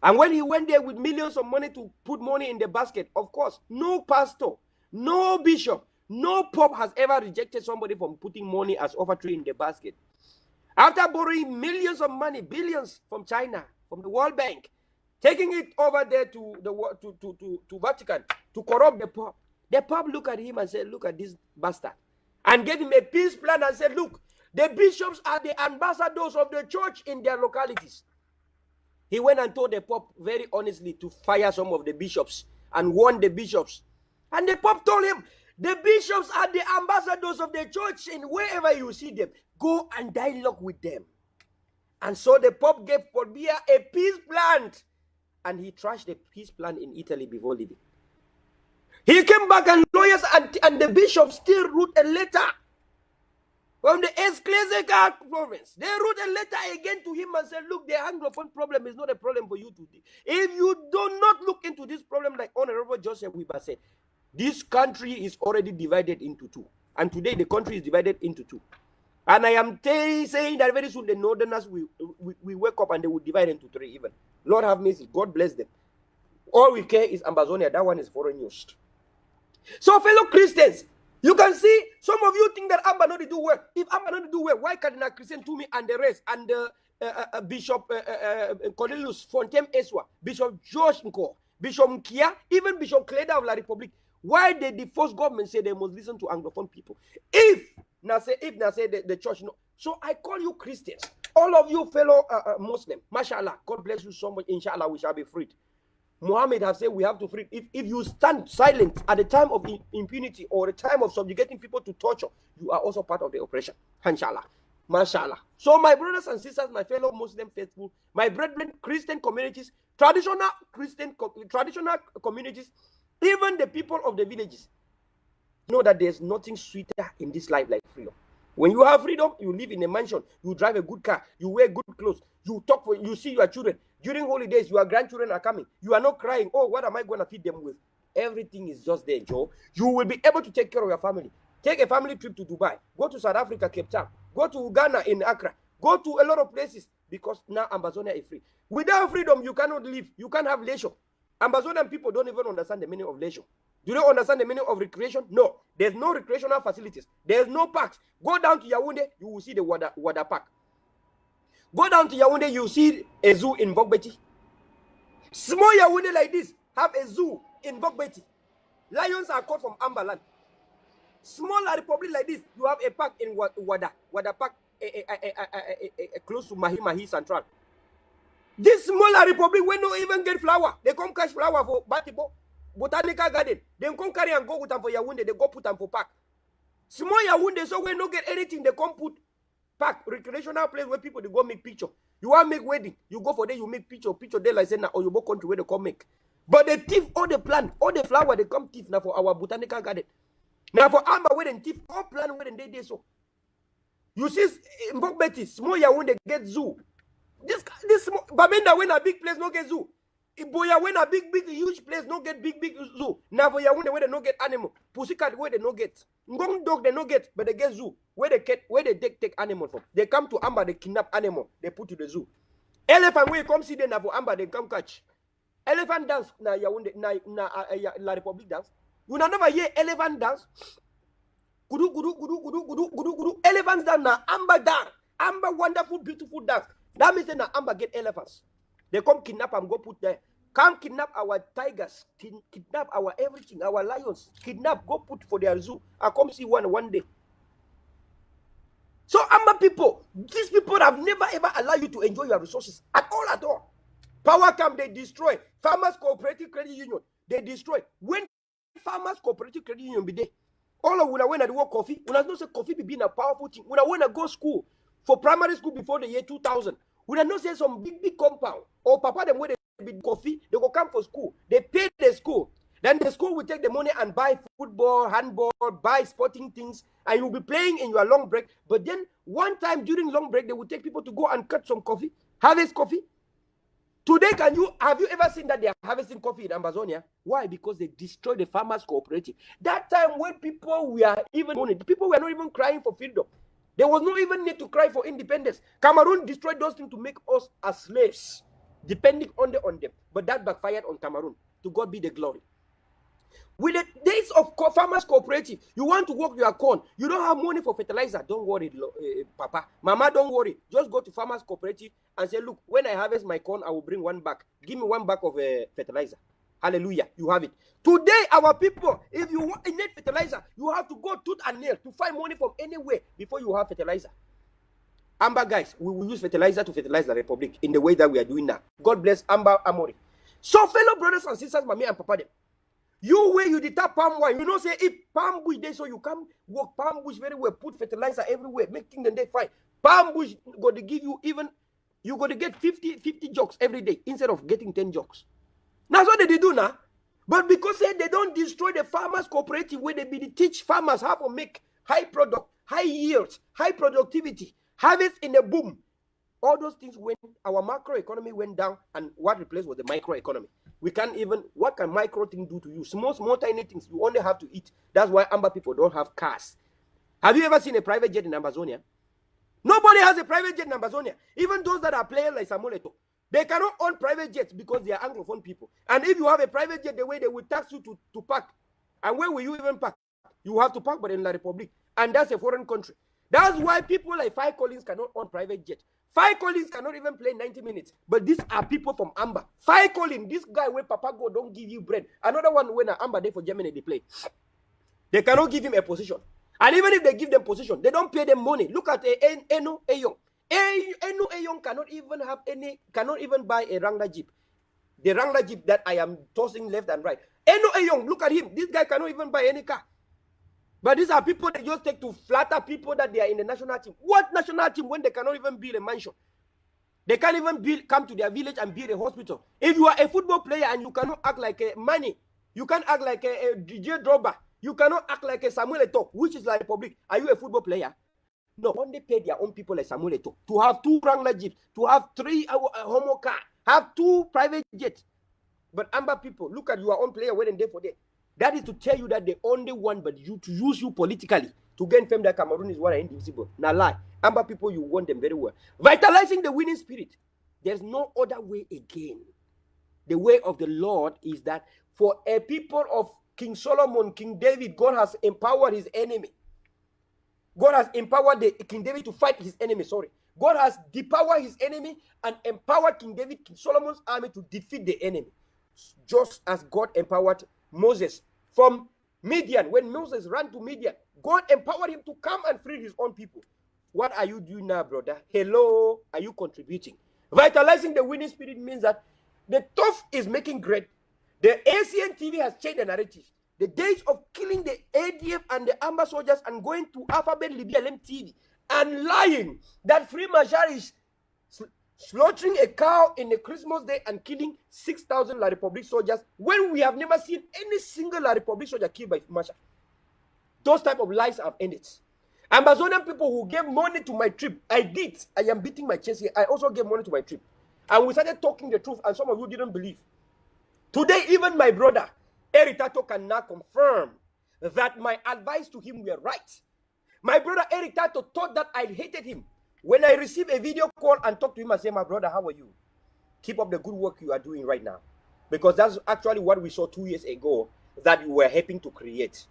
And when he went there with millions of money to put money in the basket, of course, no pastor, no bishop, no Pope has ever rejected somebody from putting money as offertory in the basket. After borrowing millions of money, billions from China, from the World Bank, taking it over there to Vatican to corrupt the Pope looked at him and said, look at this bastard, and gave him a peace plan and said, look, the bishops are the ambassadors of the church in their localities. He went and told the Pope very honestly to fire some of the bishops and warn the bishops. And the Pope told him, the bishops are the ambassadors of the church, and wherever you see them, go and dialogue with them. And so the Pope gave Paul Biya a peace plan, and he trashed the peace plan in Italy before leaving. He came back, and lawyers and the bishops still wrote a letter from the Ecclesiastical province. They wrote a letter again to him and said, look, the Anglophone problem is not a problem for you today. If you do not look into this problem, like Honorable Joseph Weber said, this country is already divided into two. And today the country is divided into two. And I am saying that very soon the northerners will wake up and they will divide into three even. Lord have mercy. God bless them. All we care is Amazonia. That one is foreign news. So fellow Christians, you can see some of you think that Amba not do well. If Amba not do well, why Cardinal Christian Toomey and the rest and Bishop Cornelius Fontaine Eswa, Bishop George Nko, Bishop Mkia, even Bishop Cleda of La Republique, why did the first government say they must listen to Anglophone people? If the church no. So I call you Christians, all of you fellow Muslim, mashallah, God bless you so much. Inshallah, we shall be freed. Muhammad has said we have to free. If you stand silent at the time of impunity or the time of subjugating people to torture, you are also part of the oppression. Inshallah. Mashallah. So my brothers and sisters, my fellow Muslim faithful, my brethren, Christian communities, traditional communities, even the people of the villages, know that there's nothing sweeter in this life like freedom. When you have freedom, you live in a mansion, you drive a good car, you wear good clothes, you talk for, you see your children. During holidays, your grandchildren are coming. You are not crying, oh, what am I going to feed them with? Everything is just there, Joe. You will be able to take care of your family. Take a family trip to Dubai. Go to South Africa, Cape Town. Go to Ghana in Accra. Go to a lot of places because now Amazonia is free. Without freedom, you cannot live. You can't have leisure. Amazonian people don't even understand the meaning of leisure. Do they understand the meaning of recreation? No. There's no recreational facilities. There's no parks. Go down to Yaoundé, you will see the water park. Go down to Yaoundé, you see a zoo in Bogbeti. Small Yaoundé like this have a zoo in Bogbeti. Lions are caught from Amberland. Small Republic like this, you have a park in Wada Park, close to Mahi Central. This small Republic, we don't even get flower. They come catch flower for Batibo, Botanical Garden. They come carry and go with them for Yaoundé. They go put them for park. Small Yaoundé, so we don't get anything. They come put park, recreational place where people they go make picture. You want make wedding, you go for there, you make picture there like say now or you go country where they come make. But they thief all the plant, all the flower they come thief now for our botanical garden. Now for Amber where they thief all plant where they so. You see in Bogbeti, small Yaoundé get zoo. This Bamenda when a big place no get zoo. Iboya when a big huge place no get big zoo. Now for Yaoundé where they no get animal. Pussycat where they no get. Ngong dog they no get, but they get zoo. Where they take animal from. They come to Amber, they kidnap animal, they put to the zoo. Elephant where you come see them now for Amber, they come catch. Elephant dance na Yaoundé na La Republique dance. You never hear elephant dance. Gudu. Elephants dance na Amber dance. Amber wonderful, beautiful dance. That means that Amber get elephants. They come kidnap and go put there. Come kidnap our tigers, kidnap our everything, our lions, kidnap, go put for their zoo. I come see one day. So Amber people, these people have never ever allowed you to enjoy your resources at all. Power come, they destroy. Farmers Cooperative Credit Union, they destroy. When Farmers Cooperative Credit Union be there, all of when I work coffee, when I know say coffee be being a powerful thing. When I go school for primary school before the year 2000, when I know say some big compound or papa them where they be coffee, they go come for school. They pay the school. Then the school will take the money and buy football, handball, buy sporting things, and you'll be playing in your long break. But then one time during long break, they will take people to go and cut some coffee, harvest coffee. Today, have you ever seen that they are harvesting coffee in Amazonia? Why? Because they destroyed the farmers cooperative. That time when people were not even crying for freedom. There was no even need to cry for independence. Cameroon destroyed those things to make us as slaves, depending on them. But that backfired on Cameroon. To God be the glory. With the days of farmers cooperative, you want to work your corn, you don't have money for fertilizer. Don't worry, Papa. Mama, don't worry. Just go to farmers cooperative and say, look, when I harvest my corn, I will bring one bag. Give me one bag of fertilizer. Hallelujah. You have it. Today, our people, if you need fertilizer, you have to go tooth and nail to find money from anywhere before you have fertilizer. Amber guys, we will use fertilizer to fertilize the Republic in the way that we are doing now. God bless Amber Amori. So, fellow brothers and sisters, mommy and papa them, you where you did tap palm wine, you know say if palm bush there, so you come work palm bush very well, put fertilizer everywhere, making them they fine. Palm bush got to give you even, you got to get 50 jugs every day instead of getting 10 jugs. That's what they do now. But because they don't destroy the farmers cooperative where they teach farmers how to make high product, high yields, high productivity, harvest in a boom. All those things when our macro economy went down, and what replaced was the micro economy. We can't even, what can micro thing do to you? Small, tiny things, you only have to eat. That's why Amber people don't have cars. Have you ever seen a private jet in Amazonia? Nobody has a private jet in Amazonia. Even those that are players like Samuel Eto'o, they cannot own private jets because they are Anglophone people. And if you have a private jet, the way they will tax you to park. And where will you even park? You have to park, but in La Republic. And that's a foreign country. That's why people like Five Collins cannot own private jet. Five Collins cannot even play 90 minutes. But these are people from Amber. Five Collins, this guy where Papa go don't give you bread. Another one when Amber there for Germany they play. They cannot give him a position. And even if they give them position, they don't pay them money. Look at Eno Eyong. Eno Eyong cannot even buy a Wrangler Jeep. The Wrangler Jeep that I am tossing left and right. Eno Eyong, look at him. This guy cannot even buy any car. But these are people that just take to flatter people that they are in the national team. What national team when they cannot even build a mansion? They can't even come to their village and build a hospital. If you are a football player and you cannot act like a Manny, you can't act like a DJ Drogba, you cannot act like a Samuel Eto'o, which is like public. Are you a football player? No, when they pay their own people like Samuel Eto'o to have 2 Wrangler Jeeps, to have 3 Homo car, have 2 private jets. But Amber people, look at your own player waiting there for them. That is to tell you that they only want but you to use you politically to gain fame that Cameroon is one and indivisible. Now lie. Amber people, you want them very well. Vitalizing the winning spirit. There's no other way again. The way of the Lord is that for a people of King Solomon, King David, God has empowered his enemy. God has empowered King David to fight his enemy. God has depowered his enemy and empowered King David, King Solomon's army to defeat the enemy. Just as God empowered Moses from Midian. When Moses ran to Midian, God empowered him to come and free his own people. What are you doing now, brother? Hello, are you contributing? Vitalizing the winning spirit means that the tough is making great. The ACN TV has changed the narrative. The days of killing the ADF and the Amber soldiers and going to Alphabet Libya TV and lying that Free Machar is slaughtering a cow in a Christmas day and killing 6,000 La Republic soldiers when we have never seen any single La Republic soldier killed by Machar. Those type of lies have ended. Amazonian people who gave money to my trip, I am beating my chest here. I also gave money to my trip. And we started talking the truth and some of you didn't believe. Today, even my brother, Eric Tato, can now confirm that my advice to him were right. My brother Eric Tato thought that I hated him. When I receive a video call and talk to him and say, my brother, how are you? Keep up the good work you are doing right now. Because that's actually what we saw 2 years ago that you were helping to create.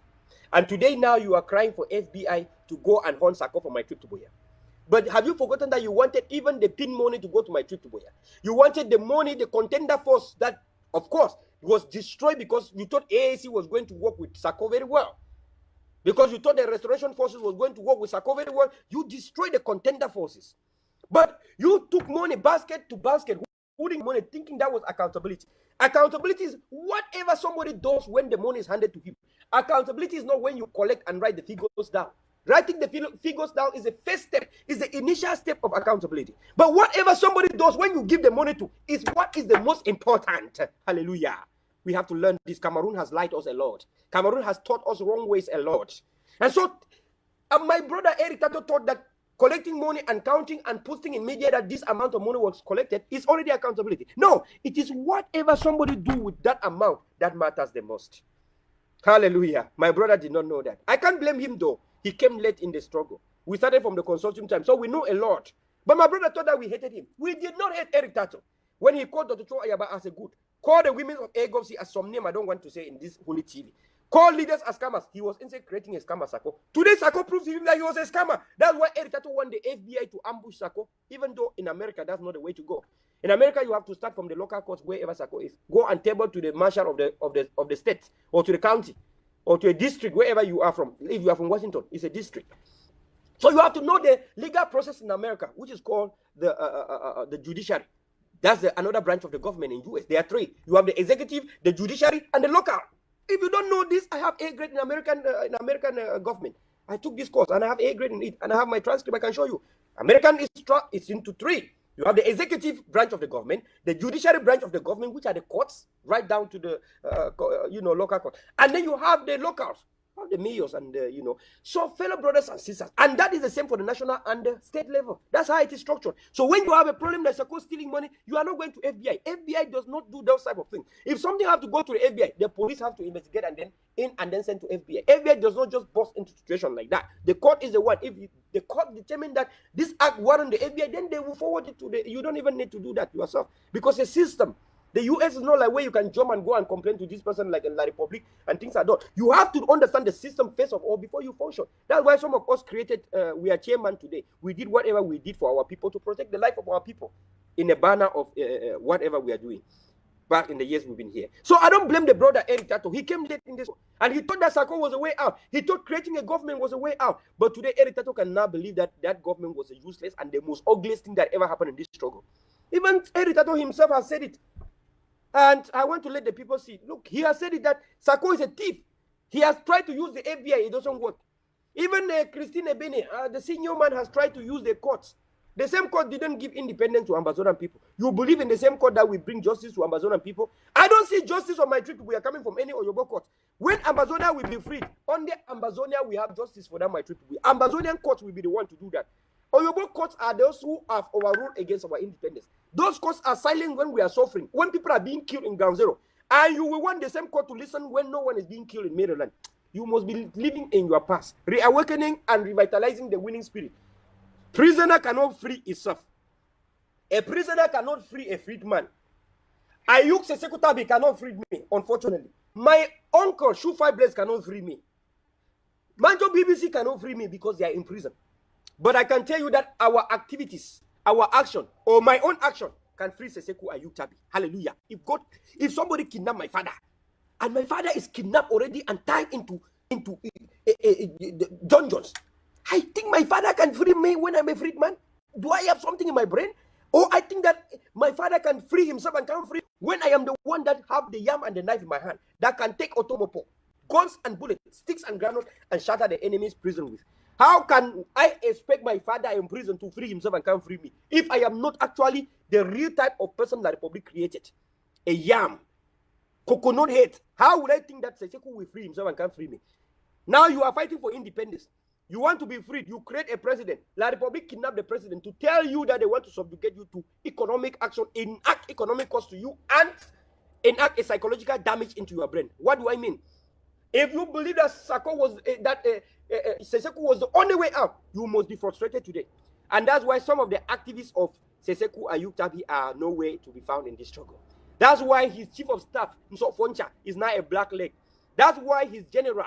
And today now you are crying for FBI to go and hunt Sako for my trip to Buea. But have you forgotten that you wanted even the pin money to go to my trip to Buea? You wanted the money, the contender force that, of course, was destroyed because you thought AAC was going to work with Sako very well. Because you thought the restoration forces was going to work with Sako very well, you destroyed the contender forces. But you took money basket to basket, putting money, thinking that was accountability. Accountability is whatever somebody does when the money is handed to him. Accountability is not when you collect and write the figures down. Writing the figures down is the first step, is the initial step of accountability. But whatever somebody does when you give the money to is what is the most important. Hallelujah. We have to learn this. Cameroon has lied us a lot. Cameroon has taught us wrong ways a lot. And so my brother Eric Tato thought that collecting money and counting and posting in media that this amount of money was collected is already accountability. No, it is whatever somebody do with that amount that matters the most. Hallelujah. My brother did not know that. I can't blame him though. He came late in the struggle. We started from the consortium time, so we know a lot. But my brother thought that we hated him. We did not hate Eric Tato. When he called Dr. Cho Ayaba as a good, call the women of AGOVC as some name I don't want to say in this holy TV. Call leaders as scammers. He was inside creating a scammer, Sako. Today, Sako proved to him that he was a scammer. That's why Eric Tato want the FBI to ambush Sako, even though in America, that's not the way to go. In America, you have to start from the local courts wherever Sako is. Go and table to the marshal of the state, or to the county, or to a district, wherever you are from. If you are from Washington, it's a district. So you have to know the legal process in America, which is called the judiciary. That's another branch of the government in US. There are 3. You have the executive, the judiciary, and the local. If you don't know this, I have A grade in American government. I took this course and I have A grade in it, and I have my transcript. I can show you. American is into 3. You have the executive branch of the government, the judiciary branch of the government, which are the courts, right down to the local court, and then you have the locals. the mayors and you know. So fellow brothers and sisters, and that is the same for the national and the state level. That's how it is structured. So when you have a problem that's supposed stealing money, you are not going to FBI. FBI does not do those type of things. If something have to go to the FBI, the police have to investigate and then send to FBI. FBI does not just bust into situation like that. The court is the one. If the court determine that this act warrant the FBI, then they will forward it to the. You don't even need to do that yourself because a system. The US is not like where you can jump and go and complain to this person like in La Republic and things like that. You have to understand the system first of all before you function. That's why some of us created, we are chairman today. We did whatever we did for our people to protect the life of our people in a banner of whatever we are doing back in the years we've been here. So I don't blame the brother Eric Tato. He came late in this and he thought that Sako was a way out. He thought creating a government was a way out. But today Eric Tato can now believe that that government was a useless and the most ugliest thing that ever happened in this struggle. Even Eric Tato himself has said it. And I want to let the people see. Look, he has said it that Sako is a thief. He has tried to use the FBI. It doesn't work. Even Christine Ebene, the senior man, has tried to use the courts. The same court didn't give independence to Ambazonan people. You believe in the same court that will bring justice to Ambazonan people? I don't see justice on my trip. We are coming from any Oyobo court. When Ambazonia will be freed, on the Ambazonia we have justice for that my trip. Ambazonian courts will be the one to do that. Oyobo courts are those who have overruled against our independence. Those courts are silent when we are suffering, when people are being killed in ground zero. And you will want the same court to listen when no one is being killed in Maryland. You must be living in your past, reawakening and revitalizing the winning spirit. Prisoner cannot free itself. A prisoner cannot free a freed man. Ayuk Sesekutabi cannot free me, unfortunately. My uncle, Shufai Blaze, cannot free me. Manjo BBC cannot free me because they are in prison. But I can tell you that our activities, our action, or my own action can free Seseku Ayuk Tabi. Hallelujah. If somebody kidnapped my father, and my father is kidnapped already and tied into dungeons, I think my father can free me when I'm a freed man. Do I have something in my brain? Or I think that my father can free himself and can free when I am the one that have the yam and the knife in my hand, that can take automopo, guns and bullets, sticks and granules, and shatter the enemy's prison with. How can I expect my father in prison to free himself and can't free me if I am not actually the real type of person that the Republic created? A yam, coconut head. How would I think that Seseku will free himself and can't free me? Now you are fighting for independence. You want to be freed. You create a president. La Republic kidnap the president to tell you that they want to subjugate you to economic action, enact economic cost to you, and enact a psychological damage into your brain. What do I mean? If you believe that Sako was Seseku was the only way out, you must be frustrated today. And that's why some of the activists of Seseku Ayuk Tabi are nowhere to be found in this struggle. That's why his chief of staff, Nso Foncha, is now a black leg. That's why his general,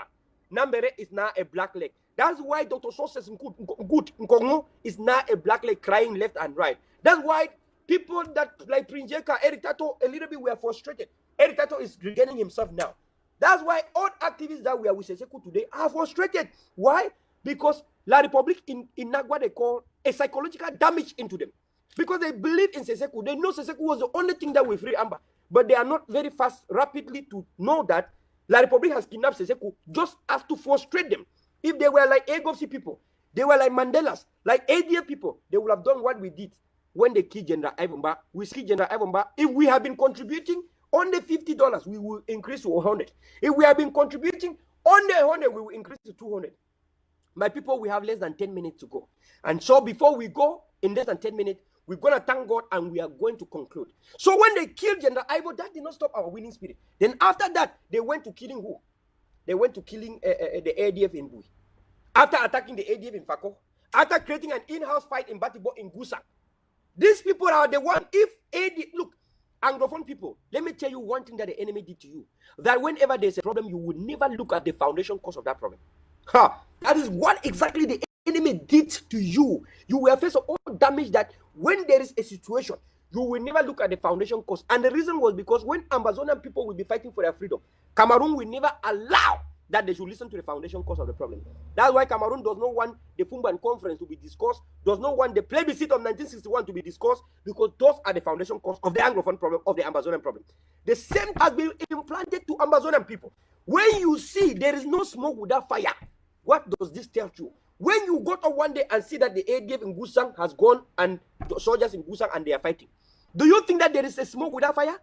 Nambere, is now a black leg. That's why Dr. Soses Nkongo is now a black leg crying left and right. That's why people that like Prince Jeka, Eric Tato, a little bit were frustrated. Eric Tato is regaining himself now. That's why all activists that we are with Seseku today are frustrated. Why? Because La Republic in Nagwa, they call a psychological damage into them. Because they believe in Seseku. They know Seseku was the only thing that will free Amba. But they are not very fast, rapidly to know that La Republic has kidnapped Seseku just as to frustrate them. If they were like Egofsi people, they were like Mandelas, like ADF people, they would have done what we did when they killed General Ivomba. We killed General Ivomba. If we have been contributing only $50, we will increase to 100. If we have been contributing only 100, we will increase to 200. My people, we have less than 10 minutes to go. And so before we go, in less than 10 minutes, we're going to thank God and we are going to conclude. So when they killed General Ivo, that did not stop our winning spirit. Then after that, they went to killing who? They went to killing the ADF in Bui. After attacking the ADF in Fako, after creating an in-house fight in Batibo in Gusak. These people are the one, if ADF, look, Anglophone people, let me tell you one thing that the enemy did to you. That whenever there's a problem, you would never look at the foundation cause of that problem. That is what exactly the enemy did to you. You were faced with all damage that when there is a situation, you will never look at the foundation cause. And the reason was because when Amazonian people will be fighting for their freedom, Cameroon will never allow that they should listen to the foundation cause of the problem. That's why Cameroon does not want the Fumban conference to be discussed, does not want the plebiscite of 1961 to be discussed, because those are the foundation cause of the Anglophone problem, of the Amazonian problem. The same has been implanted to Amazonian people. When you see there is no smoke without fire, what does this tell you? When you go up one day and see that the ADF in Gusang has gone and the soldiers in Gusang and they are fighting, do you think that there is a smoke without fire?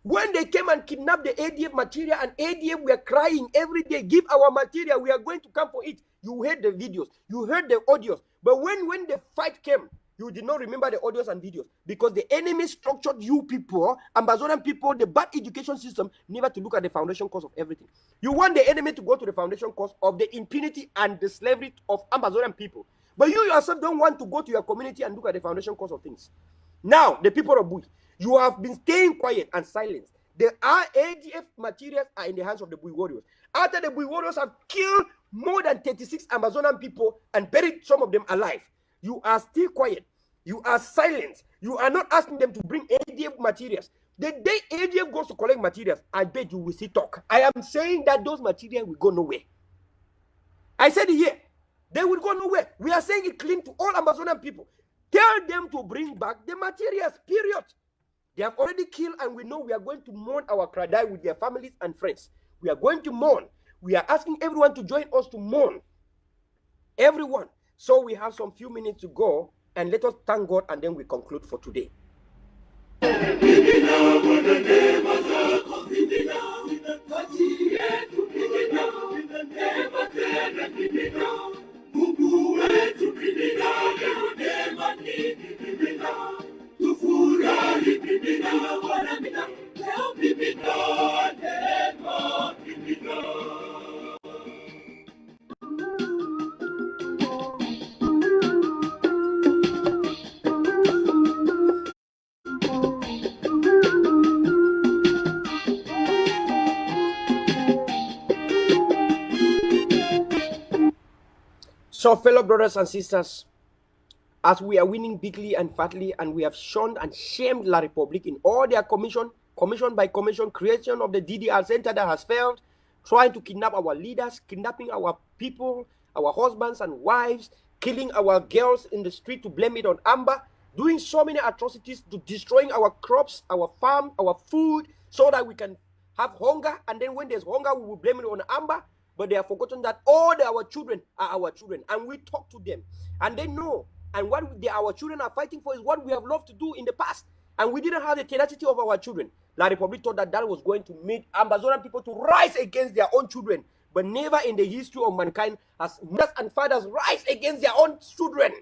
When they came and kidnapped the ADF material, and ADF were crying every day, give our material, we are going to come for it. You heard the videos, you heard the audios. But when the fight came, you did not remember the audios and videos, because the enemy structured you people, Amazonian people, the bad education system, never to look at the foundation cause of everything. You want the enemy to go to the foundation cause of the impunity and the slavery of Amazonian people. But you yourself don't want to go to your community and look at the foundation cause of things. Now, the people of Bui, you have been staying quiet and silent. The ADF materials are in the hands of the Bui warriors. After the Bui warriors have killed more than 36 Amazonian people and buried some of them alive, you are still quiet. You are silent. You are not asking them to bring ADF materials. The day ADF goes to collect materials, I bet you will see talk. I am saying that those materials will go nowhere. I said it here. They will go nowhere. We are saying it clean to all Amazonian people. Tell them to bring back the materials, period. They have already killed, and we know we are going to mourn our Kradai with their families and friends. We are going to mourn. We are asking everyone to join us to mourn. Everyone. So we have some few minutes to go, and let us thank God, and then we conclude for today. So, fellow brothers and sisters, as we are winning bigly and fatly, and we have shunned and shamed La Republique in all their commission by commission, creation of the DDR center that has failed, trying to kidnap our leaders, kidnapping our people, our husbands and wives, killing our girls in the street to blame it on Amber, doing so many atrocities to destroying our crops, our farm, our food, so that we can have hunger, and then when there's hunger, we will blame it on Amber. But they have forgotten that all our children are our children, and we talk to them, and they know. And what our children are fighting for is what we have loved to do in the past, and we didn't have the tenacity of our children. La Republique thought that was going to make Amazonian people to rise against their own children, but never in the history of mankind has mothers and fathers rise against their own children.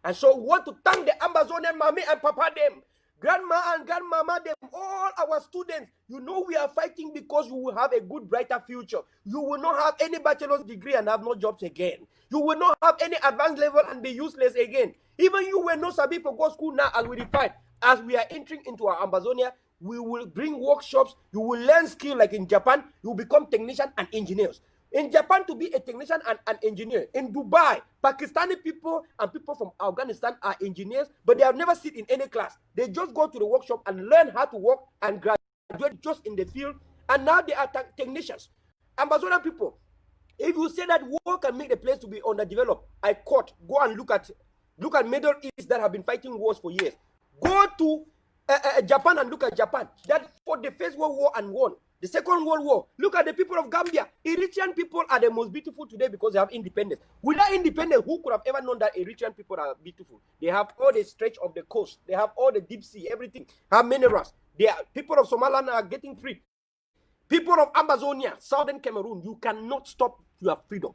And so we want to thank the Amazonian mommy and papa them, grandma and grandmama them, all our students. You know we are fighting because you will have a good, brighter future. You will not have any bachelor's degree and have no jobs again. You will not have any advanced level and be useless again. Even you will not sabi for go school now, as we define. As we are entering into our Amazonia, we will bring workshops. You will learn skill like in Japan. You will become technicians and engineers. In Japan, to be a technician and an engineer. In Dubai, Pakistani people and people from Afghanistan are engineers, but they have never sit in any class. They just go to the workshop and learn how to work and graduate just in the field, and now they are technicians. Amazonian people, if you say that war can make the place to be underdeveloped, I quote, go and look at Middle East that have been fighting wars for years. Go to Japan and look at Japan that fought the First World War and won. The Second World War. Look at the people of Gambia. Eritrean people are the most beautiful today because they have independence. Without independence, who could have ever known that Eritrean people are beautiful? They have all the stretch of the coast. They have all the deep sea, everything. Have minerals. People of Somaliland are getting free. People of Amazonia, southern Cameroon, you cannot stop your freedom.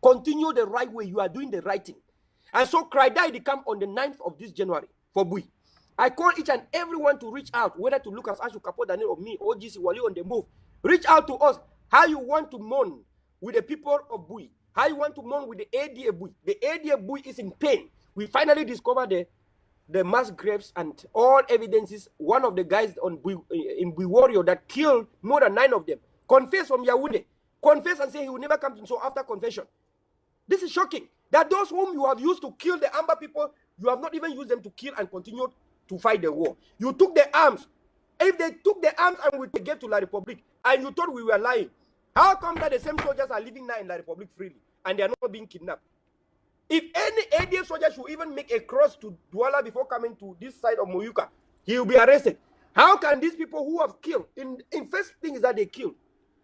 Continue the right way. You are doing the right thing. And so Kradai they come on the 9th of this January for Bui. I call each and everyone to reach out, whether to Lucas, Ashu, Kapo, Daniel, or me, OGC, Wali on the move. Reach out to us how you want to mourn with the people of Bui, how you want to mourn with the ADA Bui. The ADA Bui is in pain. We finally discovered the mass graves and all evidences. One of the guys on in Bui Warrior that killed more than 9 of them confessed from Yaoundé. Confess and say he will never come to. So after confession, this is shocking that those whom you have used to kill the Amber people, you have not even used them to kill and continue to fight the war. You took the arms. If they took the arms and we gave to La Republique, and you thought we were lying, how come that the same soldiers are living now in La Republique freely and they are not being kidnapped? If any ADF soldier should even make a cross to Douala before coming to this side of Moyuka, he will be arrested. How can these people who have killed, in first thing is that they killed.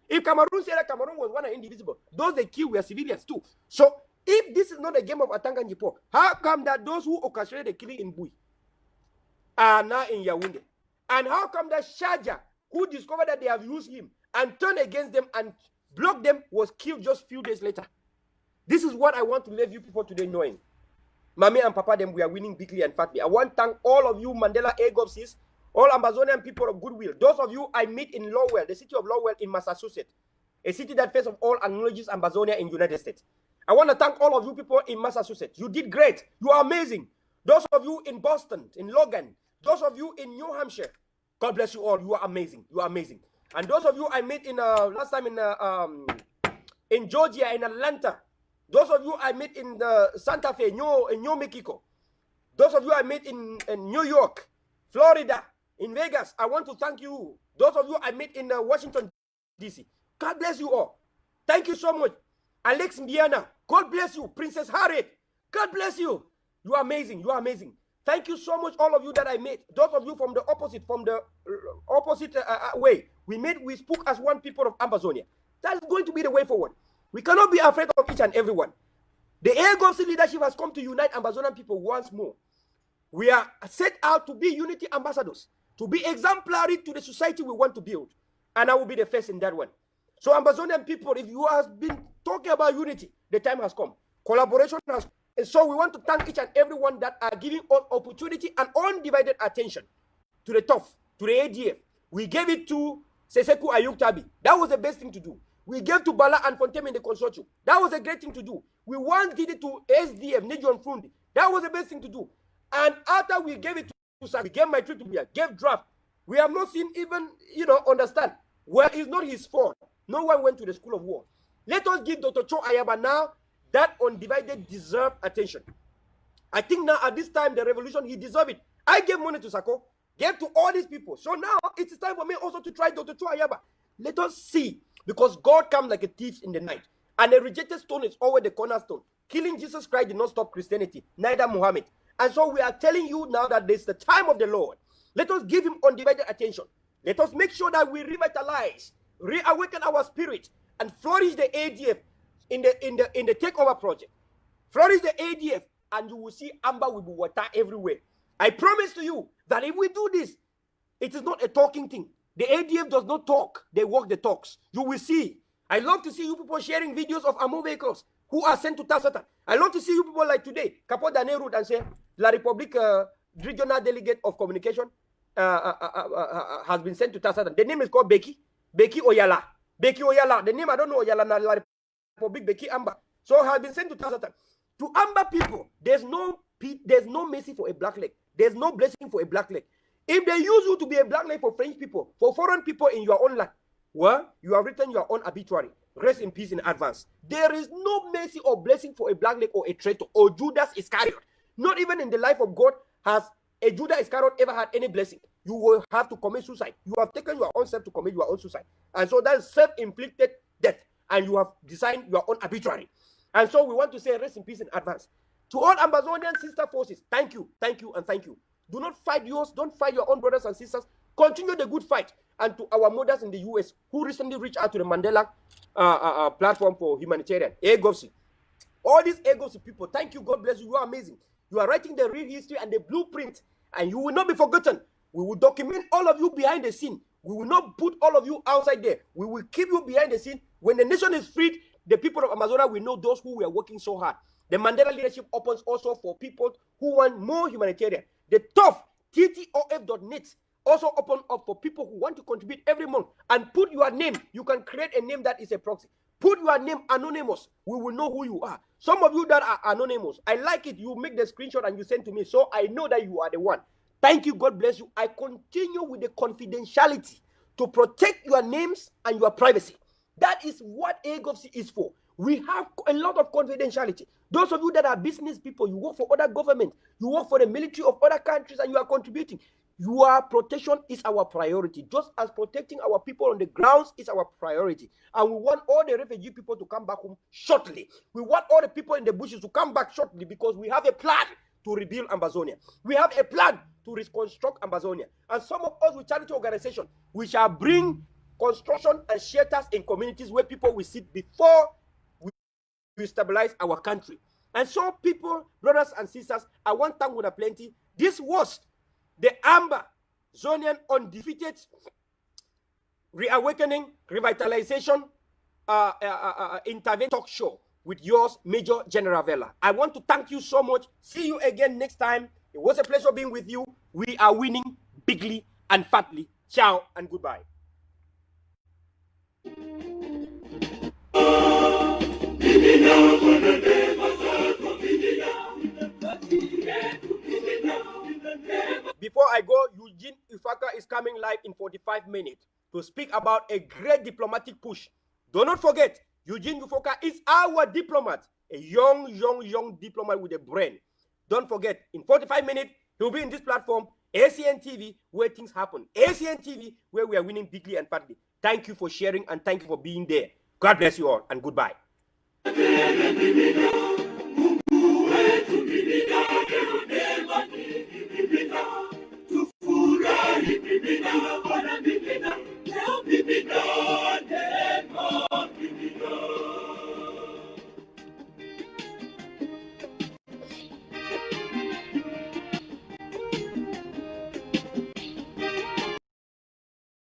If Cameroon said that Cameroon was one and indivisible, those they killed were civilians too. So if this is not a game of Atanga and Jipo, how come that those who orchestrated the killing in Bui are now in Yaoundé? And how come that Shaja, who discovered that they have used him and turned against them and blocked them was killed just a few days later. This is what I want to leave you people today knowing. Mommy and Papa, them, we are winning bigly and fatly. I want to thank all of you Mandela AGOVCs, all Amazonian people of goodwill. Those of you I meet in Lowell, the city of Lowell in Massachusetts, a city that first of all acknowledges Amazonia in the United States. I want to thank all of you people in Massachusetts. You did great. You are amazing. Those of you in Boston, in Logan, those of you in New Hampshire, God bless you all. You are amazing. You are amazing. And those of you I met in last time in Georgia, in Atlanta, those of you I met in Santa Fe, New Mexico, those of you I met in New York, Florida, in Vegas, I want to thank you. Those of you I met in Washington, D.C., God bless you all. Thank you so much. Alex Mbiana, God bless you. Princess Harriet, God bless you. You are amazing. You are amazing. Thank you so much, all of you that I met. Those of you from the opposite way. We spoke as one people of Amazonia. That's going to be the way forward. We cannot be afraid of each and everyone. The AGOVC leadership has come to unite Amazonian people once more. We are set out to be unity ambassadors, to be exemplary to the society we want to build. And I will be the first in that one. So Amazonian people, if you have been talking about unity, the time has come. Collaboration has come. And so we want to thank each and everyone that are giving us opportunity and undivided attention to the TOF, to the ADF. We gave it to Seseku Ayuktabi. That was the best thing to do. We gave to Bala and Fontem in the consortium. That was a great thing to do. We once did it to SDF, Nijon Frundi. That was the best thing to do. And after we gave it to Sa, we gave my trip to Bia, gave draft. We have not seen even, understand. Well, it's not his fault. No one went to the school of war. Let us give Dr. Cho Ayaba now that undivided deserved attention. I think now at this time, the revolution, he deserved it. I gave money to Sako, gave to all these people. So now it is time for me also to try Dr. Cho Ayaba. Let us see, because God comes like a thief in the night. And a rejected stone is always the cornerstone. Killing Jesus Christ did not stop Christianity, neither Muhammad. And so we are telling you now that this is the time of the Lord. Let us give him undivided attention. Let us make sure that we revitalize, reawaken our spirit, and flourish the ADF in the takeover project. Flourish the ADF, and you will see amber will be water everywhere. I promise to you that if we do this, it is not a talking thing. The ADF does not talk, they walk the talks. You will see. I love to see you people sharing videos of ammo vehicles who are sent to Tasata. I love to see you people like today, Capo Danerud and say, La Republique Regional Delegate of Communication has been sent to Tasata. The name is called Becky Oyala. Becky Oyala. The name, I don't know, Oyala, La Republique Becky Amber. So has been sent to Tasata. To Amber people, there's no mercy for a black leg. There's no blessing for a black leg. If they use you to be a black leg for French people, for foreign people in your own land, well, you have written your own obituary. Rest in peace in advance. There is no mercy or blessing for a black leg or a traitor or Judas Iscariot. Not even in the life of God has a Judas Iscariot ever had any blessing. You will have to commit suicide. You have taken your own self to commit your own suicide. And so that is self-inflicted death. And you have designed your own obituary. And so we want to say rest in peace in advance. To all Amazonian sister forces, thank you, and thank you. Do not fight yours. Don't fight your own brothers and sisters. Continue the good fight. And to our mothers in the U.S. who recently reached out to the Mandela platform for humanitarian, AGOVC. All these AGOVC people, thank you. God bless you. You are amazing. You are writing the real history and the blueprint. And you will not be forgotten. We will document all of you behind the scene. We will not put all of you outside there. We will keep you behind the scene. When the nation is freed, the people of Amazonia will know those who were working so hard. The Mandela leadership opens also for people who want more humanitarian. The tough TTOF.net also open up for people who want to contribute every month and put your name. You can create a name that is a proxy. Put your name anonymous. We will know who you are. Some of you that are anonymous, I like it. You make the screenshot and you send to me, so I know that you are the one. Thank you. God bless you. I continue with the confidentiality to protect your names and your privacy. That is what AGOVC is for. We have a lot of confidentiality. Those of you that are business people, you work for other governments, you work for the military of other countries, and you are contributing. Your protection is our priority, just as protecting our people on the grounds is our priority. And we want all the refugee people to come back home shortly. We want all the people in the bushes to come back shortly because we have a plan to rebuild Amazonia. We have a plan to reconstruct Amazonia. And some of us with charity organizations, we shall bring construction and shelters in communities where people will sit before we stabilize our country. And so people, brothers and sisters, I want to thank you plenty. This was the Amber Zonian undefeated Reawakening, Revitalization, Interventor talk show with yours, Major General Verla. I want to thank you so much. See you again next time. It was a pleasure being with you. We are winning bigly and fatly. Ciao and goodbye. Before I go, Eugene Ifaka is coming live in 45 minutes to speak about a great diplomatic push. Do not forget, Eugene Ifaka is our diplomat, a young diplomat with a brain. Don't forget, in 45 minutes, he'll be in this platform, ACN TV, where things happen. ACN TV, where we are winning bigly and fatly. Thank you for sharing and thank you for being there. God bless you all and goodbye. Tufurahi mimina, wana mimina, leo mimina.